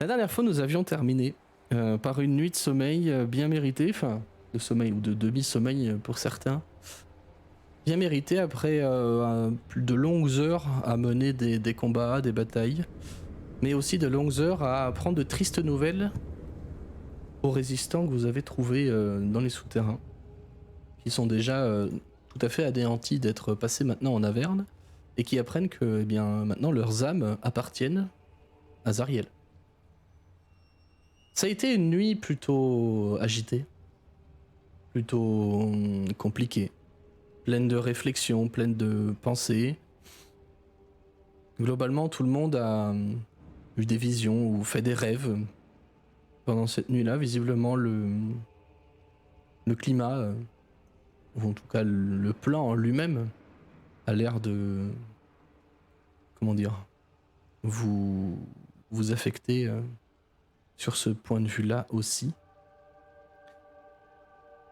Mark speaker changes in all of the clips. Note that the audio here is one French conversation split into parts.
Speaker 1: La dernière fois, nous avions terminé par une nuit de sommeil bien méritée, enfin, de sommeil ou de demi-sommeil pour certains. Bien méritée après plus de longues heures à mener des combats, des batailles, mais aussi de longues heures à apprendre de tristes nouvelles aux résistants que vous avez trouvés dans les souterrains, qui sont déjà tout à fait anéantis d'être passés maintenant en Averne, et qui apprennent que eh bien, maintenant leurs âmes appartiennent à Zariel. Ça a été une nuit plutôt agitée, plutôt compliquée, pleine de réflexions, pleine de pensées. Globalement, tout le monde a eu des visions ou fait des rêves pendant cette nuit-là. Visiblement, le climat, ou en tout cas le plan en lui-même, a l'air de, comment dire, vous, vous affecter sur ce point de vue-là aussi.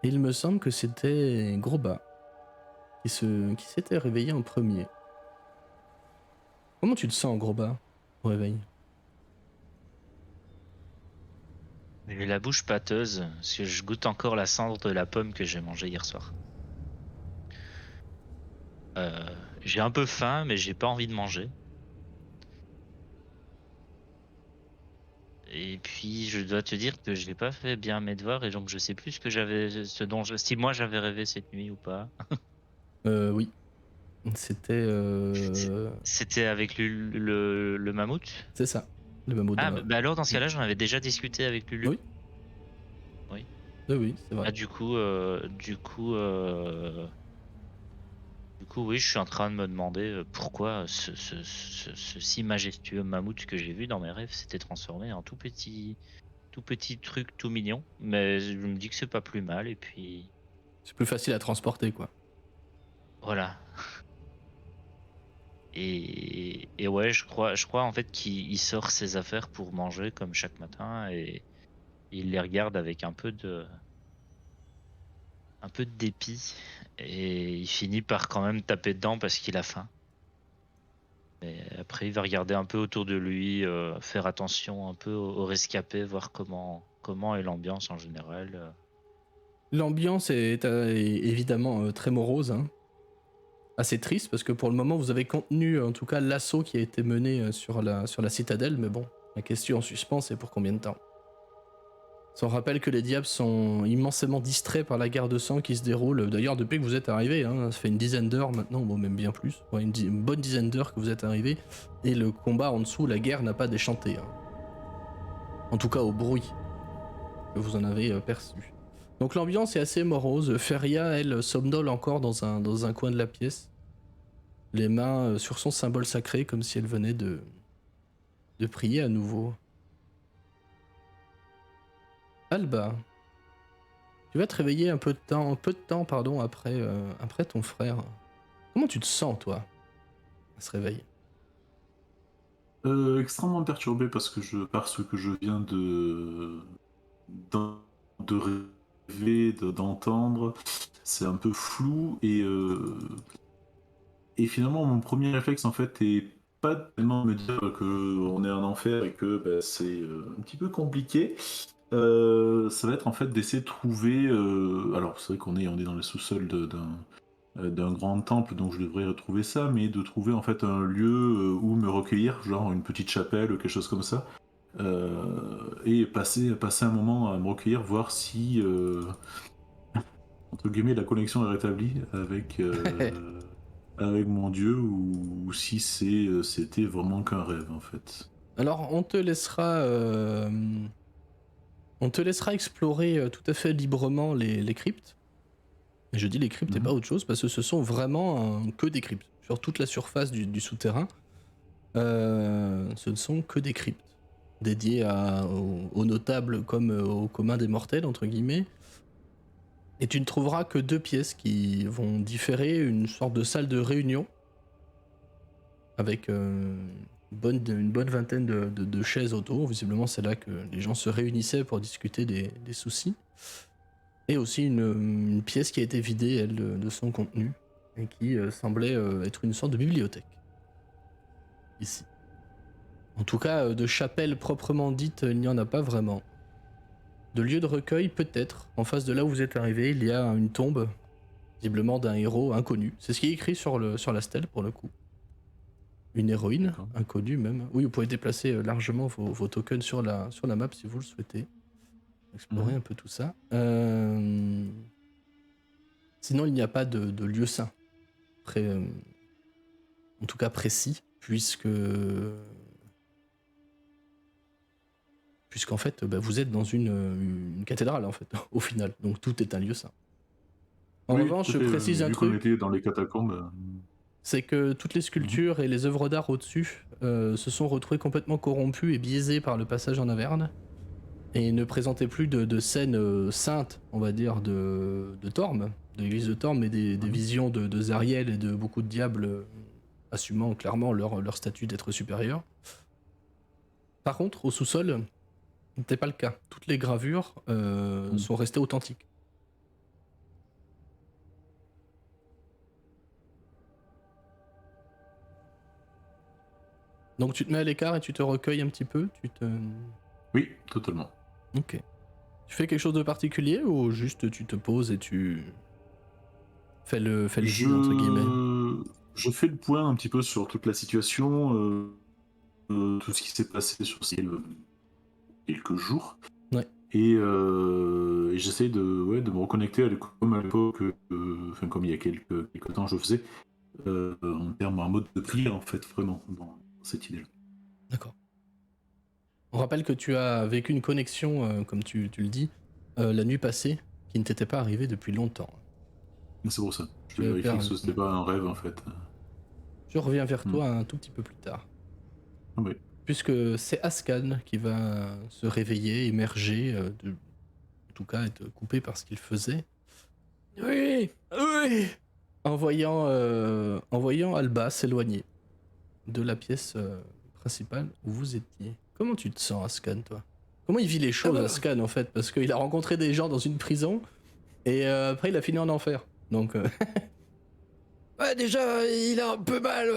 Speaker 1: Et il me semble que c'était Groba qui s'était réveillé en premier. Comment tu te sens, Groba, au réveil?
Speaker 2: J'ai la bouche pâteuse parce que je goûte encore la cendre de la pomme que j'ai mangée hier soir. J'ai un peu faim, mais j'ai pas envie de manger. Et puis je dois te dire que je n'ai pas fait bien mes devoirs et donc je sais plus si moi j'avais rêvé cette nuit ou pas.
Speaker 1: Oui. C'était.
Speaker 2: C'était avec le mammouth.
Speaker 1: C'est ça, le mammouth
Speaker 2: Ah
Speaker 1: dans.
Speaker 2: bah alors dans ce cas-là j'en avais déjà discuté avec Lulu.
Speaker 1: Oui,
Speaker 2: Oui.
Speaker 1: oui, oui, c'est vrai.
Speaker 2: Ah du coup oui je suis en train de me demander pourquoi ce si majestueux mammouth que j'ai vu dans mes rêves s'était transformé en tout petit truc tout mignon, mais je me dis que c'est pas plus mal et puis
Speaker 1: C'est plus facile à transporter, quoi.
Speaker 2: voilà. Et ouais, je crois en fait qu'il sort ses affaires pour manger comme chaque matin et il les regarde avec un peu de dépit et il finit par quand même taper dedans parce qu'il a faim. Mais après, il va regarder un peu autour de lui, faire attention un peu aux rescapés, voir comment est l'ambiance en général.
Speaker 1: L'ambiance est évidemment très morose, hein. Assez triste parce que pour le moment vous avez contenu en tout cas l'assaut qui a été mené sur la citadelle, mais bon, la question en suspens c'est pour combien de temps. On rappelle que les diables sont immensément distraits par la guerre de sang qui se déroule, d'ailleurs depuis que vous êtes arrivé, hein, ça fait une dizaine d'heures maintenant, bon même bien plus, ouais, une bonne dizaine d'heures que vous êtes arrivé, et le combat en dessous, la guerre n'a pas déchanté, hein. En tout cas au bruit que vous en avez perçu. Donc l'ambiance est assez morose, Feria elle somnole encore dans un coin de la pièce, les mains sur son symbole sacré comme si elle venait de prier à nouveau. Alba, tu vas te réveiller peu de temps pardon, après ton frère. Comment tu te sens, toi, à ce réveil?
Speaker 3: Extrêmement perturbé parce que je viens d'en- de rêver, d'entendre. C'est un peu flou et finalement mon premier réflexe en fait est pas tellement de me dire que on est en enfer et que bah, c'est un petit peu compliqué. Ça va être en fait d'essayer de trouver. Alors c'est vrai on est dans les sous-sols d'un grand temple, donc je devrais retrouver ça, mais de trouver en fait un lieu où me recueillir, genre une petite chapelle ou quelque chose comme ça, et passer un moment à me recueillir, voir si entre guillemets la connexion est rétablie avec mon dieu ou si c'était vraiment qu'un rêve en fait.
Speaker 1: Alors, on te laissera explorer tout à fait librement les cryptes. Et je dis les cryptes et pas
Speaker 3: Mhm.
Speaker 1: autre chose parce que ce sont vraiment que des cryptes. Sur toute la surface du souterrain, ce ne sont que des cryptes dédiées aux notables comme aux communs des mortels, entre guillemets. Et tu ne trouveras que deux pièces qui vont différer, une sorte de salle de réunion avec une bonne vingtaine de chaises autour. Visiblement, c'est là que les gens se réunissaient pour discuter des soucis. Et aussi une pièce qui a été vidée, elle, de son contenu, et qui semblait être une sorte de bibliothèque, ici. En tout cas, de chapelle proprement dite, il n'y en a pas vraiment. De lieu de recueil, peut-être. En face de là où vous êtes arrivé, il y a une tombe, visiblement d'un héros inconnu. C'est ce qui est écrit sur la stèle pour le coup. Une héroïne,
Speaker 3: D'accord.
Speaker 1: inconnue même. Oui, vous pouvez déplacer largement vos tokens sur la map si vous le souhaitez. Explorer
Speaker 3: Mhm.
Speaker 1: un peu tout ça. Sinon, il n'y a pas de lieu saint. En tout cas précis, puisqu'en fait, vous êtes dans une cathédrale, en fait, au final. Donc tout est un lieu saint. En
Speaker 3: Oui, tout
Speaker 1: revanche,
Speaker 3: à
Speaker 1: je
Speaker 3: fait.
Speaker 1: précise un
Speaker 3: Vu qu'on
Speaker 1: truc,
Speaker 3: était dans les catacombes.
Speaker 1: c'est que toutes les
Speaker 3: Mhm.
Speaker 1: sculptures et les œuvres d'art au-dessus se sont retrouvées complètement corrompues et biaisées par le passage en Averne, et ne présentaient plus de scènes saintes, on va dire, de Torm, de l'église de Torm, mais des
Speaker 3: Mhm.
Speaker 1: visions de Zariel et de beaucoup de diables assumant clairement leur statut d'être supérieur. Par contre, au sous-sol, c'était pas le cas. Toutes les gravures
Speaker 3: Mhm.
Speaker 1: sont restées authentiques. Donc tu te mets à l'écart et tu te recueilles un petit peu,
Speaker 3: Oui, totalement.
Speaker 1: Ok. Tu fais quelque chose de particulier ou juste tu te poses et tu fais le vide entre guillemets?
Speaker 3: Je fais le point un petit peu sur toute la situation, tout ce qui s'est passé sur ces quelques jours.
Speaker 1: Ouais.
Speaker 3: Et j'essaie de me reconnecter comme à l'époque, enfin comme il y a quelques temps je faisais, en termes un mode de prière en fait, vraiment, dans cette idée-là.
Speaker 1: D'accord. On rappelle que tu as vécu une connexion, comme tu le dis, la nuit passée, qui ne t'était pas arrivée depuis longtemps.
Speaker 3: Mais c'est pour ça. Je
Speaker 1: Je,
Speaker 3: vérifie que
Speaker 1: perds-
Speaker 3: ce n'était pas un rêve en fait.
Speaker 1: je reviens vers
Speaker 3: Hmm.
Speaker 1: toi un tout petit peu plus tard.
Speaker 3: Ah oui.
Speaker 1: Puisque c'est Ascan qui va se réveiller, émerger, en tout cas être coupé par ce qu'il faisait. Oui, oui. En voyant Alba s'éloigner de la pièce principale où vous étiez. Comment tu te sens, Ascan, toi? Comment il vit les choses, Ascan, en fait? Parce qu'il a rencontré des gens dans une prison et après il a fini en enfer. Donc,
Speaker 4: Ouais, déjà, il a un peu mal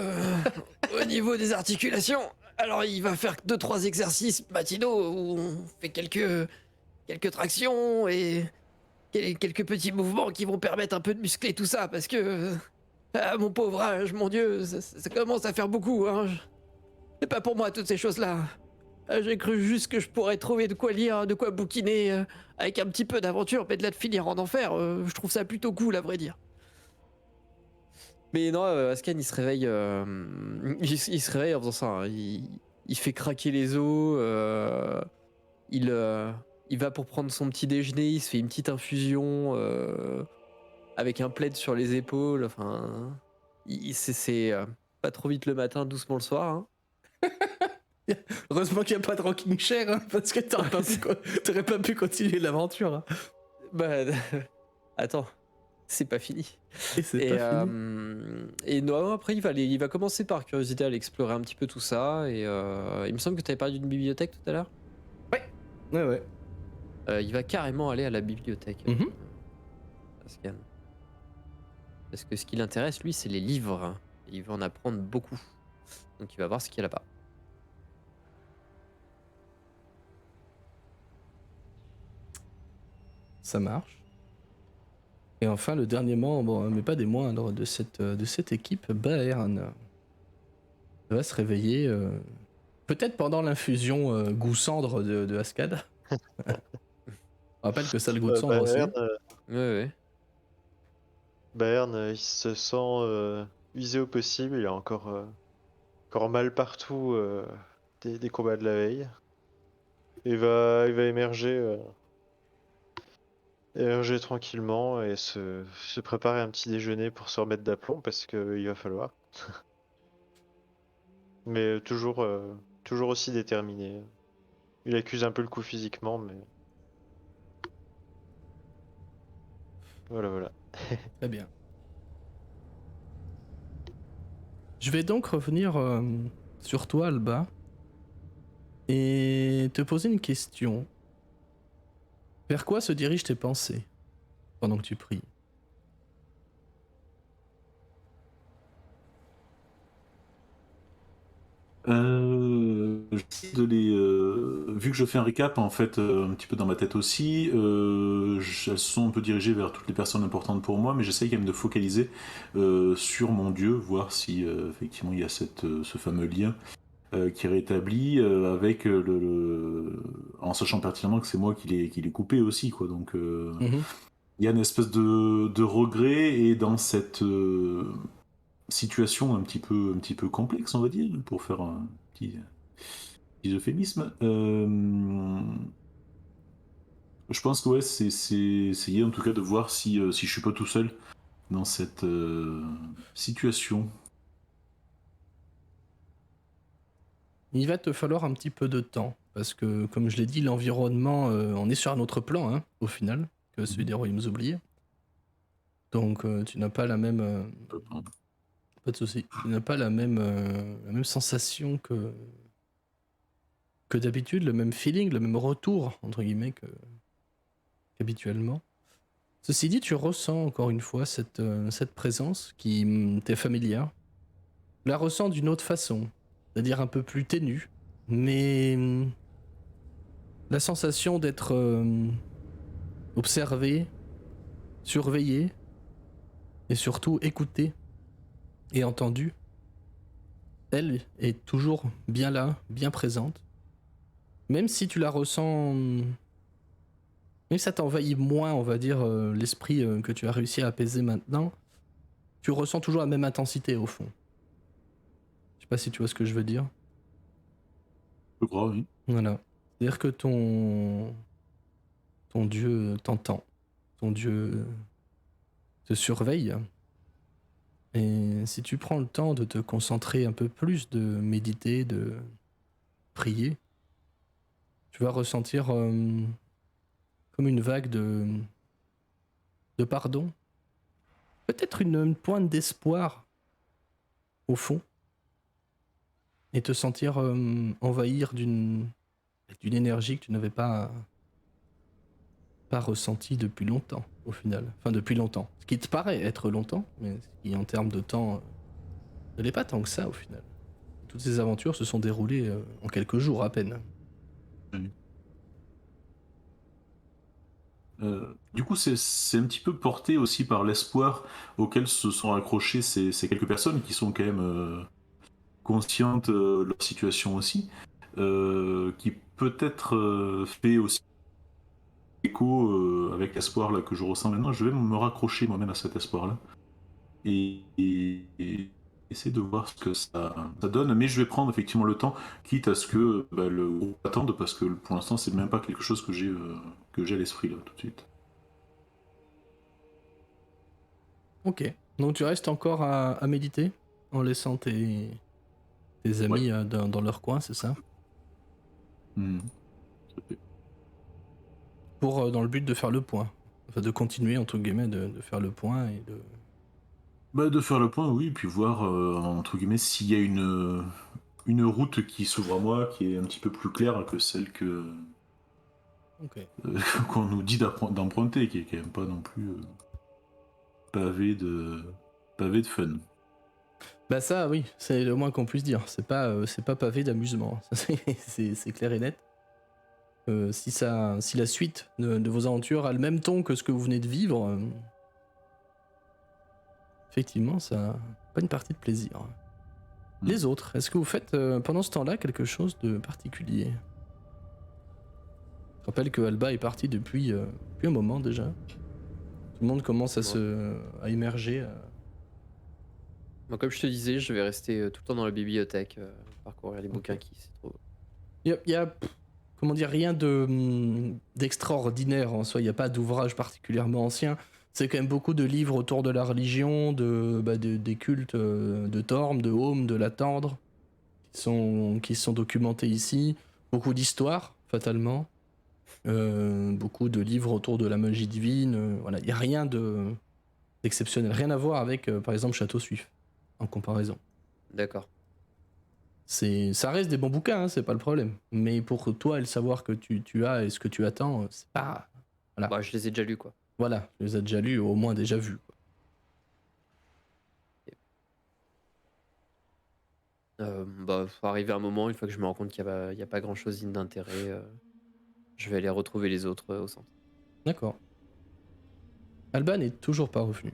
Speaker 4: au niveau des articulations. Alors, il va faire 2-3 exercices matinaux où on fait quelques tractions et quelques petits mouvements qui vont permettre un peu de muscler tout ça. Parce que, à mon pauvre âge, mon Dieu, ça commence à faire beaucoup. Hein. C'est pas pour moi, toutes ces choses-là. J'ai cru juste que je pourrais trouver de quoi lire, de quoi bouquiner, avec un petit peu d'aventure, mais de là de finir en enfer, je trouve ça plutôt cool, à vrai dire. Mais non, Ascan, il se réveille, il se réveille en faisant ça. Hein. Il fait craquer les os. Il, euh, il va pour prendre son petit déjeuner. Il se fait une petite infusion avec un plaid sur les épaules. Enfin, c'est pas trop vite le matin, doucement le soir. Hein.
Speaker 1: heureusement qu'il n'y a pas de rocking chair, hein, parce que t'aurais pas pu continuer l'aventure. Hein.
Speaker 4: Bah, attends, c'est pas fini.
Speaker 1: Et c'est pas fini.
Speaker 4: Et non, après, il va commencer par curiosité à aller explorer un petit peu tout ça. Et il me semble que tu avais parlé d'une bibliothèque tout à l'heure.
Speaker 1: Ouais.
Speaker 4: Il va carrément aller à la bibliothèque,
Speaker 1: Mhm.
Speaker 4: Ascan. Parce que ce qui l'intéresse, lui, c'est les livres. Et il veut en apprendre beaucoup. Donc il va voir ce qu'il y a là-bas.
Speaker 1: Ça marche. Et enfin, le dernier membre, mais pas des moindres, de cette équipe, Baern, va se réveiller, peut-être pendant l'infusion goût cendre de Ascad. On rappelle que ça a le goût de cendre aussi.
Speaker 4: Ouais.
Speaker 5: Bayern, il se sent usé au possible. Il a encore mal partout des combats de la veille. Il va émerger tranquillement et se préparer un petit déjeuner pour se remettre d'aplomb parce qu'il va falloir. Mais toujours aussi déterminé. Il accuse un peu le coup physiquement, mais voilà.
Speaker 1: Très bien. Je vais donc revenir sur toi, Alba, et te poser une question. Vers quoi se dirigent tes pensées pendant que tu pries?
Speaker 3: j'essaie de vu que je fais un récap en fait un petit peu dans ma tête aussi, elles sont un peu dirigées vers toutes les personnes importantes pour moi, mais j'essaie quand même de focaliser sur mon dieu, voir si effectivement il y a ce fameux lien qui est rétabli avec en sachant pertinemment que c'est moi qui l'ai coupé aussi, quoi. Donc
Speaker 1: Mhm.
Speaker 3: il y a une espèce de regret et dans cette situation un petit peu complexe, on va dire, pour faire un petit euphémisme. Je pense que ouais, c'est essayer en tout cas de voir si je suis pas tout seul dans cette situation.
Speaker 1: Il va te falloir un petit peu de temps, parce que, comme je l'ai dit, l'environnement, on est sur un autre plan, hein, au final, que celui des Royaumes oubliés. Donc, tu n'as pas la même... pas de souci. Tu n'as pas la même sensation que d'habitude, le même feeling, le même retour, entre guillemets, qu'habituellement. Ceci dit, tu ressens encore une fois cette présence qui t'est familière. Tu la ressens d'une autre façon, c'est-à-dire un peu plus ténue, mais la sensation d'être observé, surveillé, et surtout écouté et entendu, elle est toujours bien là, bien présente. Même si tu la ressens, même si ça t'envahit moins, on va dire, l'esprit que tu as réussi à apaiser maintenant, tu ressens toujours la même intensité au fond. Je sais pas si tu vois ce que je veux dire.
Speaker 3: Je crois, oui.
Speaker 1: Voilà. C'est-à-dire que ton dieu t'entend, ton dieu te surveille. Et si tu prends le temps de te concentrer un peu plus, de méditer, de prier, tu vas ressentir comme une vague de pardon. Peut-être une pointe d'espoir au fond. Et te sentir envahir d'une énergie que tu n'avais pas ressentie depuis longtemps, au final. Enfin, depuis longtemps. Ce qui te paraît être longtemps, mais ce qui, en termes de temps, ne l'est pas tant que ça, au final. Toutes ces aventures se sont déroulées en quelques jours à peine.
Speaker 3: Oui. Du coup, c'est un petit peu porté aussi par l'espoir auquel se sont accrochées ces quelques personnes qui sont quand même conscientes de leur situation aussi, qui peut-être fait aussi écho avec l'espoir là que je ressens maintenant. Je vais me raccrocher moi-même à cet espoir-là et essayer de voir ce que ça donne. Mais je vais prendre effectivement le temps, quitte à ce que le groupe attende, parce que pour l'instant, c'est même pas quelque chose que j'ai à l'esprit là tout de suite.
Speaker 1: Ok. Donc tu restes encore à méditer en laissant tes amis dans leur coin, c'est ça?
Speaker 3: Hmm. Tout à fait.
Speaker 1: Pour dans le but de faire le point. Enfin, de continuer, entre guillemets, de faire le point et de...
Speaker 3: De faire le point, oui, puis voir, entre guillemets, s'il y a une route qui s'ouvre à moi, qui est un petit peu plus claire que celle
Speaker 1: Ok.
Speaker 3: qu'on nous dit d'emprunter, qui est quand même pas non plus pavé de fun.
Speaker 1: Bah ça, oui, c'est le moins qu'on puisse dire. C'est pas pavé d'amusement. Ça, c'est clair et net. Si la suite de vos aventures a le même ton que ce que vous venez de vivre, effectivement, ça pas une partie de plaisir. Les autres, est-ce que vous faites pendant ce temps-là quelque chose de particulier? Je rappelle que Alba est partie depuis un moment déjà. Tout le monde commence à émerger.
Speaker 4: Moi, comme je te disais, je vais rester tout le temps dans la bibliothèque, parcourir les bouquins qui s'y trouvent.
Speaker 1: Il y a, comment dire, rien d'extraordinaire en soi. Il n'y a pas d'ouvrage particulièrement ancien. C'est quand même beaucoup de livres autour de la religion, des cultes de Torm, de Home, de la Tendre, qui sont documentés ici. Beaucoup d'histoires, fatalement. Beaucoup de livres autour de la magie divine. Voilà, il n'y a rien d'exceptionnel. Rien à voir avec, par exemple, Château Suif, en comparaison.
Speaker 4: D'accord.
Speaker 1: Ça reste des bons bouquins, hein, c'est pas le problème. Mais pour toi et le savoir que tu as et ce que tu attends, c'est pas... Voilà.
Speaker 4: Bah, je les ai déjà lus, quoi.
Speaker 1: Voilà, je les ai déjà lus, au moins déjà vus.
Speaker 4: Bah, faut arriver un moment, une fois que je me rends compte qu'il y a pas grand-chose d'intérêt, je vais aller retrouver les autres, au centre.
Speaker 1: D'accord. Alba n'est toujours pas revenu.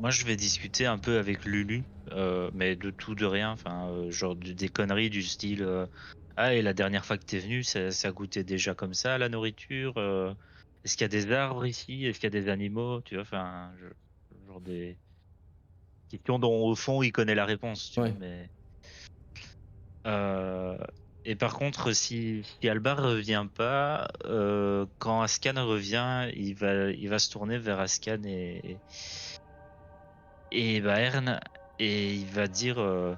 Speaker 2: Moi, je vais discuter un peu avec Lulu, mais de tout, de rien. Enfin, genre des conneries du style ah, et la dernière fois que t'es venu, ça goûtait déjà comme ça, la nourriture. Est-ce qu'il y a des arbres ici? Est-ce qu'il y a des animaux? Tu vois, enfin, genre des questions dont, au fond, il connaît la réponse, tu vois,
Speaker 1: Ouais.
Speaker 2: mais. Euh, et par contre, si Alba revient pas, quand Ascan revient, il va se tourner vers Ascan et Baern et il va dire euh,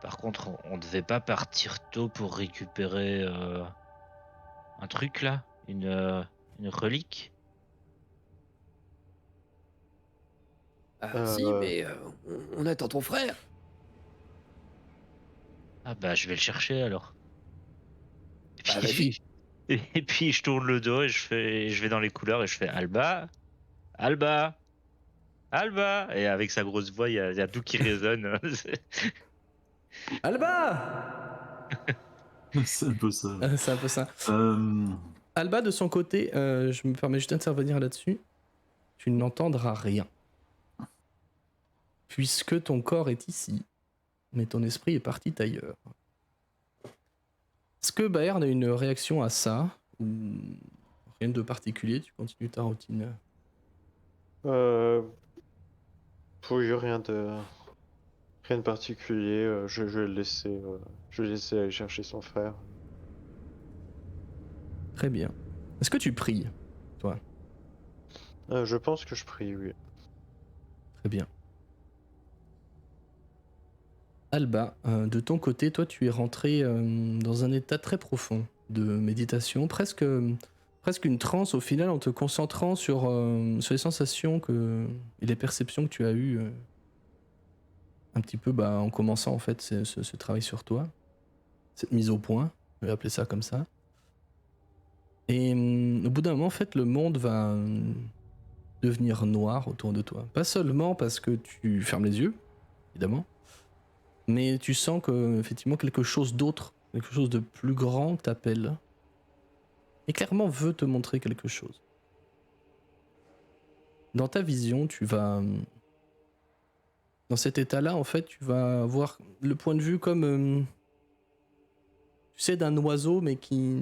Speaker 2: par contre, on devait pas partir tôt pour récupérer un truc là, une relique.
Speaker 4: Ah si,
Speaker 5: Euh,
Speaker 4: mais on attend ton frère.
Speaker 2: Ah bah je vais le chercher alors. Et
Speaker 4: Bah,
Speaker 2: puis,
Speaker 4: vas-y.
Speaker 2: et puis je tourne le dos et je vais dans les couleurs et je fais Alba, Alba, Alba. Et avec sa grosse voix, il y a tout qui résonne.
Speaker 1: Alba!
Speaker 3: C'est un peu ça.
Speaker 1: C'est un peu ça.
Speaker 3: Euh,
Speaker 1: Alba, de son côté, je me permets juste d'intervenir là-dessus. Tu n'entendras rien. Puisque ton corps est ici, mais ton esprit est parti ailleurs. Est-ce que Baern a une réaction à ça? Ou rien de particulier, tu continues ta routine?
Speaker 5: oui, rien de particulier. Je vais le laisser aller chercher son frère.
Speaker 1: Très bien. Est-ce que tu pries, toi?
Speaker 5: Je pense que je prie, oui.
Speaker 1: Très bien. Alba, de ton côté, toi, tu es rentré dans un état très profond de méditation, presque une transe au final, en te concentrant sur les sensations et les perceptions que tu as eues un petit peu en commençant en fait ce travail sur toi, cette mise au point, je vais appeler ça comme ça. Et au bout d'un moment, en fait, le monde va devenir noir autour de toi. Pas seulement parce que tu fermes les yeux, évidemment, mais tu sens que effectivement quelque chose d'autre, quelque chose de plus grand t'appelle et clairement veut te montrer quelque chose. Dans ta vision, dans cet état-là, en fait, tu vas avoir le point de vue comme tu sais, d'un oiseau mais qui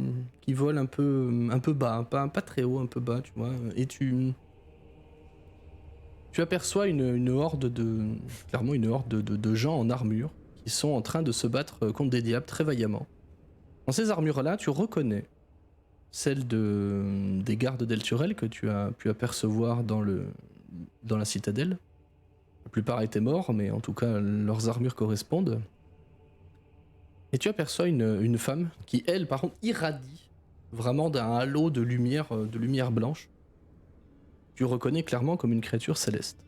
Speaker 1: vole un peu bas, pas très haut, un peu bas, tu vois, et tu aperçois clairement une horde de gens en armure qui sont en train de se battre contre des diables très vaillamment. Dans ces armures-là, tu reconnais celles des gardes d'Elturel que tu as pu apercevoir dans la citadelle. La plupart étaient morts, mais en tout cas, leurs armures correspondent. Et tu aperçois une femme qui, elle, par contre, irradie vraiment d'un halo de lumière blanche. Tu reconnais clairement comme une créature céleste.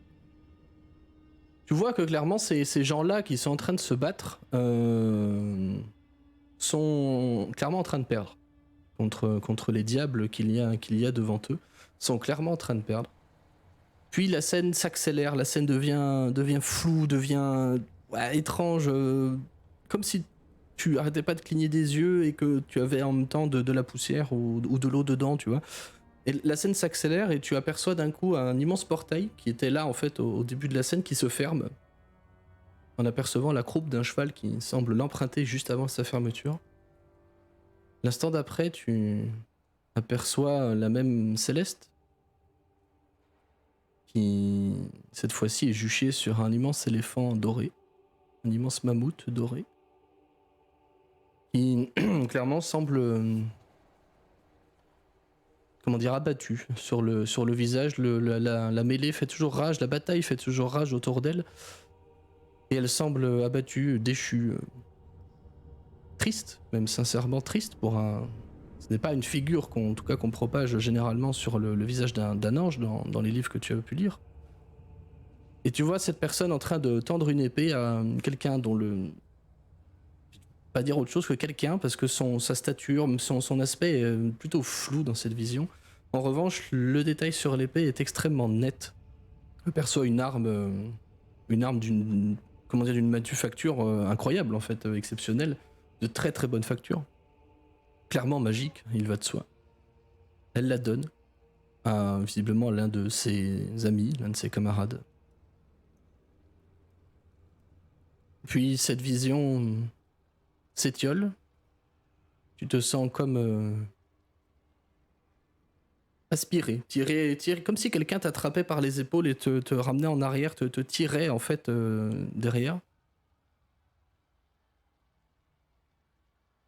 Speaker 1: Tu vois que clairement, ces gens-là qui sont en train de se battre sont clairement en train de perdre contre les diables qu'il y a devant eux, sont clairement en train de perdre. Puis la scène s'accélère, la scène devient floue, devient étrange, comme si tu arrêtais pas de cligner des yeux et que tu avais en même temps de la poussière ou de l'eau dedans, tu vois. Et la scène s'accélère et tu aperçois d'un coup un immense portail qui était là en fait au début de la scène qui se ferme en apercevant la croupe d'un cheval qui semble l'emprunter juste avant sa fermeture. L'instant d'après, tu aperçois la même Céleste qui, cette fois-ci, est juchée sur un immense éléphant doré, un immense mammouth doré, qui clairement semble, abattu sur le visage. La mêlée fait toujours rage, la bataille fait toujours rage autour d'elle, et elle semble abattue, déchue, triste, même sincèrement triste pour un... Ce n'est pas une figure qu'on propage généralement sur le visage d'un ange dans les livres que tu as pu lire. Et tu vois cette personne en train de tendre une épée à quelqu'un dont pas dire autre chose que quelqu'un, parce que sa stature, son aspect est plutôt flou dans cette vision. En revanche, le détail sur l'épée est extrêmement net. aperçoit une arme d'une comment dire, d'une manufacture incroyable en fait, exceptionnelle, de très très bonne facture, clairement magique, il va de soi. Elle la donne à visiblement l'un de ses amis, l'un de ses camarades. Puis cette vision s'étiole. Tu te sens comme aspiré, tiré, comme si quelqu'un t'attrapait par les épaules et te ramenait en arrière, te tirait en fait derrière.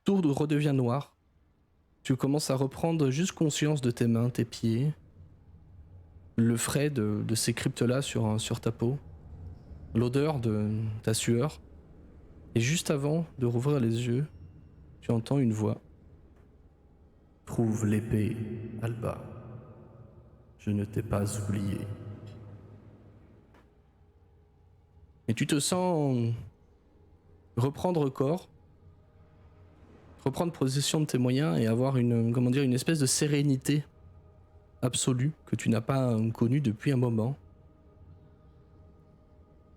Speaker 1: Tout redevient noir. Tu commences à reprendre juste conscience de tes mains, tes pieds, le frais de ces cryptes-là sur ta peau, l'odeur de ta sueur. Et juste avant de rouvrir les yeux, tu entends une voix. Trouve l'épée, Alba. Je ne t'ai pas oublié. Et tu te sens reprendre corps, reprendre possession de tes moyens et avoir une espèce de sérénité absolue que tu n'as pas connue depuis un moment.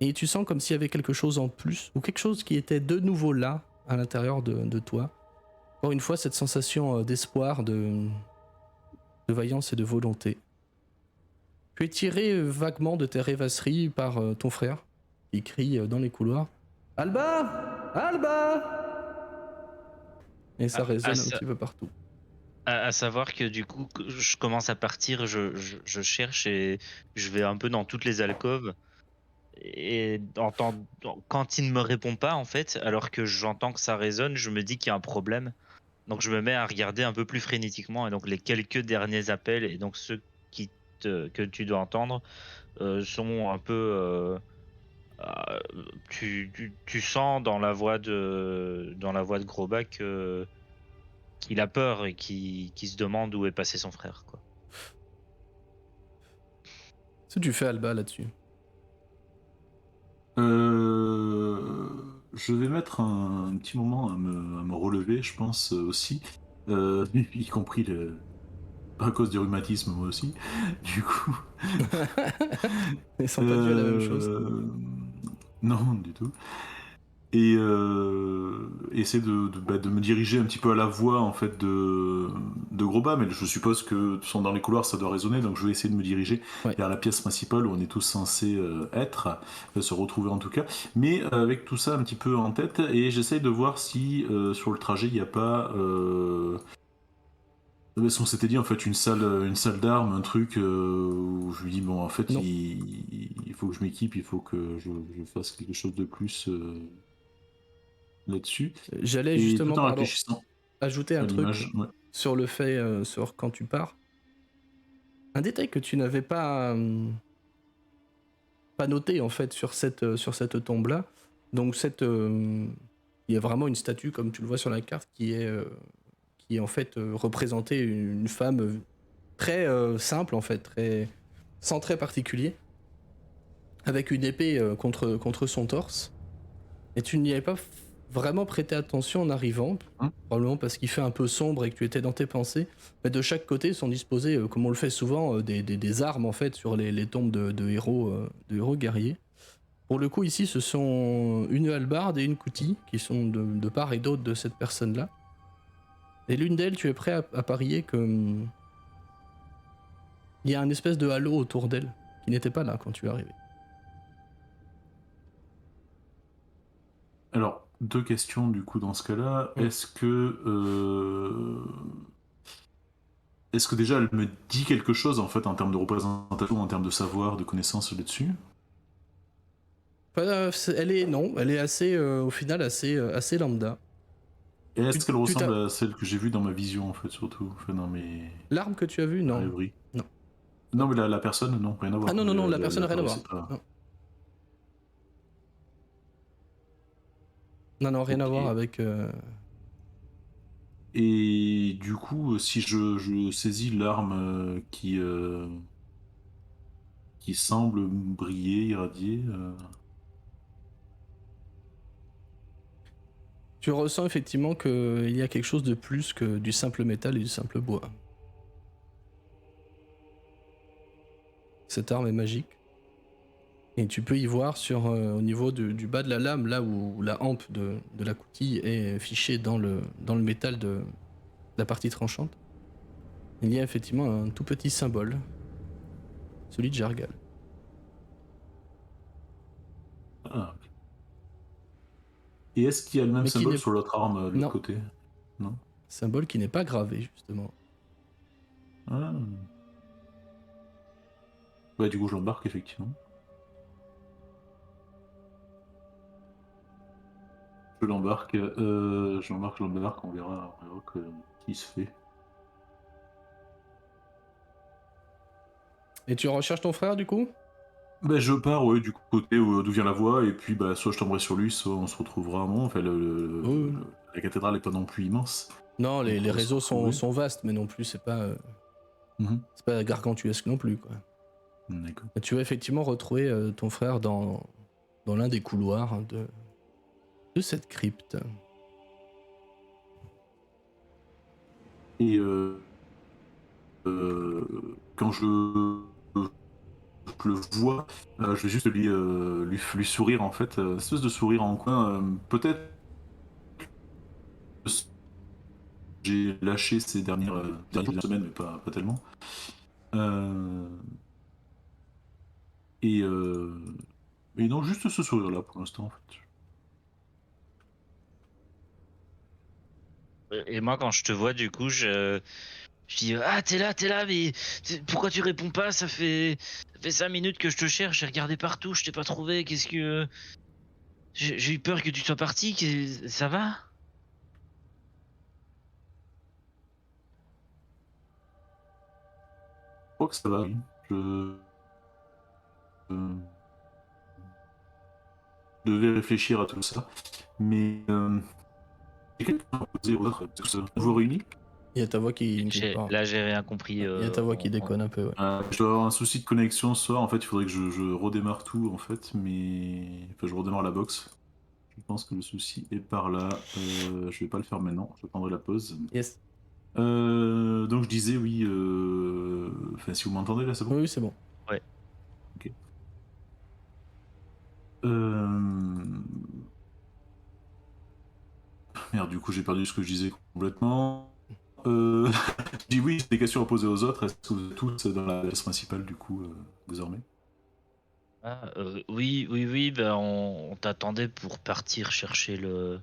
Speaker 1: Et tu sens comme s'il y avait quelque chose en plus, ou quelque chose qui était de nouveau là, à l'intérieur de toi. Encore une fois, cette sensation d'espoir, de vaillance et de volonté. Tu es tiré vaguement de tes rêvasseries par ton frère, qui crie dans les couloirs « Alba! Alba !» Et ça résonne un petit peu partout.
Speaker 2: À savoir que du coup, je commence à partir, je cherche et je vais un peu dans toutes les alcôves. Et quand il ne me répond pas, en fait, alors que j'entends que ça résonne, je me dis qu'il y a un problème. Donc je me mets à regarder un peu plus frénétiquement. Et donc les quelques derniers appels, et donc ceux que tu dois entendre, sont un peu... euh, tu sens dans la voix de Grobak qu'il a peur et qu'il se demande où est passé son frère, quoi.
Speaker 1: Qu'est-ce que tu fais, Alba, là-dessus?
Speaker 3: Je vais mettre un petit moment à me relever, je pense aussi, y compris à cause du rhumatisme, moi aussi. Du coup,
Speaker 1: Ils sont pas dus à la même chose.
Speaker 3: non, du tout. Et essayer de me diriger un petit peu à la voix en fait de Groba, mais je suppose que sont dans les couloirs, ça doit résonner, donc je vais essayer de me diriger vers la pièce principale où on est tous censés être, se retrouver en tout cas, mais avec tout ça un petit peu en tête, et j'essaye de voir si sur le trajet il n'y a pas parce qu'on s'était dit en fait une salle d'armes, un truc où je lui dis bon en fait il faut que je m'équipe, il faut que je fasse quelque chose de plus là-dessus.
Speaker 1: J'allais
Speaker 3: Et
Speaker 1: justement
Speaker 3: tout en réfléchissant
Speaker 1: ajouter
Speaker 3: à
Speaker 1: un truc
Speaker 3: l'image, ouais.
Speaker 1: sur le fait, sur quand tu pars. Un détail que tu n'avais pas noté en fait sur cette tombe-là. Donc il y a vraiment une statue comme tu le vois sur la carte qui est en fait représentée une femme très simple en fait, très sans trait particulier, avec une épée contre son torse. Et tu n'y avais pas vraiment prêté attention en arrivant, probablement parce qu'il fait un peu sombre et que tu étais dans tes pensées. Mais de chaque côté sont disposées, comme on le fait souvent, des armes en fait sur les tombes de héros guerriers. Pour le coup, ici, ce sont une hallebarde et une coutie qui sont de part et d'autre de cette personne-là. Et l'une d'elles, tu es prêt à parier que il y a un espèce de halo autour d'elle qui n'était pas là quand tu es arrivé.
Speaker 3: Alors, deux questions du coup dans ce cas-là. Est-ce que déjà elle me dit quelque chose en fait en termes de représentation, en termes de savoir, de connaissances là-dessus?
Speaker 1: Elle est assez, au final, assez lambda.
Speaker 3: Et est-ce qu'elle ressemble à celle que j'ai vue dans ma vision en fait surtout, enfin, dans mes
Speaker 1: L'arme que tu as vue, non.
Speaker 3: rêveries.
Speaker 1: Non.
Speaker 3: Non mais la personne, non, rien à voir.
Speaker 1: Ah non, la personne n'a rien à voir. Non, rien à voir avec...
Speaker 3: Et du coup, si je saisis l'arme qui semble briller, irradier...
Speaker 1: Tu ressens effectivement qu'il y a quelque chose de plus que du simple métal et du simple bois. Cette arme est magique. Et tu peux y voir au niveau du bas de la lame, là où la hampe de la coquille est fichée dans le métal de la partie tranchante. Il y a effectivement un tout petit symbole, celui de Jargal.
Speaker 3: Ah. Et est-ce qu'il y a le même
Speaker 1: Mais qui
Speaker 3: symbole
Speaker 1: n'est-
Speaker 3: sur l'autre arme de
Speaker 1: Non.
Speaker 3: l'autre côté? Non.
Speaker 1: Symbole qui n'est pas gravé, justement.
Speaker 3: Ah. Ouais, du coup, je l'embarque effectivement. Je l'embarque, on verra qui se fait.
Speaker 1: Et tu recherches ton frère, du coup?
Speaker 3: Bah, je pars, ouais, du côté d'où vient la voix, et puis bah, soit je tomberai sur lui, soit on se retrouvera à un moment. Enfin,
Speaker 1: Oui.
Speaker 3: la cathédrale est pas non plus immense.
Speaker 1: Non,
Speaker 3: Donc,
Speaker 1: les
Speaker 3: on va se
Speaker 1: réseaux
Speaker 3: retrouver.
Speaker 1: sont vastes, mais non plus, c'est pas
Speaker 3: Mhm.
Speaker 1: gargantuesque non plus, quoi.
Speaker 3: D'accord.
Speaker 1: Et tu vas effectivement retrouver ton frère dans l'un des couloirs de cette crypte.
Speaker 3: Et quand je le vois, je vais juste lui sourire en fait, une espèce de sourire en coin. Peut-être que j'ai lâché ces dernières semaines, mais pas tellement. Euh, et, et non, juste ce sourire-là pour l'instant en fait.
Speaker 2: Et moi, quand je te vois, du coup, je dis ah t'es là, mais pourquoi tu réponds pas? Ça fait 5 minutes que je te cherche, j'ai regardé partout, je t'ai pas trouvé. Qu'est-ce que j'ai eu peur que tu sois parti? Ça va?
Speaker 3: Je crois que ça va, oui. Je devais réfléchir à tout ça, mais j'ai quelqu'un à poser aux autres, parce que vous réunis.
Speaker 1: Il y a ta voix qui part.
Speaker 2: Là, j'ai rien compris.
Speaker 1: Il y a ta voix qui déconne un peu, ouais.
Speaker 3: Je dois avoir un souci de connexion ce soir, en fait il faudrait que je redémarre tout en fait, mais enfin je redémarre la box. Je pense que le souci est par là. Je vais pas le faire maintenant, je prendrai la pause.
Speaker 1: Yes.
Speaker 3: Donc je disais oui, enfin si vous m'entendez là c'est bon.
Speaker 1: Oui, c'est bon.
Speaker 2: Ouais.
Speaker 3: Ok. Merde, du coup j'ai perdu ce que je disais complètement. Je dis oui, c'est des questions à poser aux autres. Est-ce que vous êtes tous dans la pièce principale du coup désormais?
Speaker 2: Ah, oui, ben on t'attendait pour partir chercher le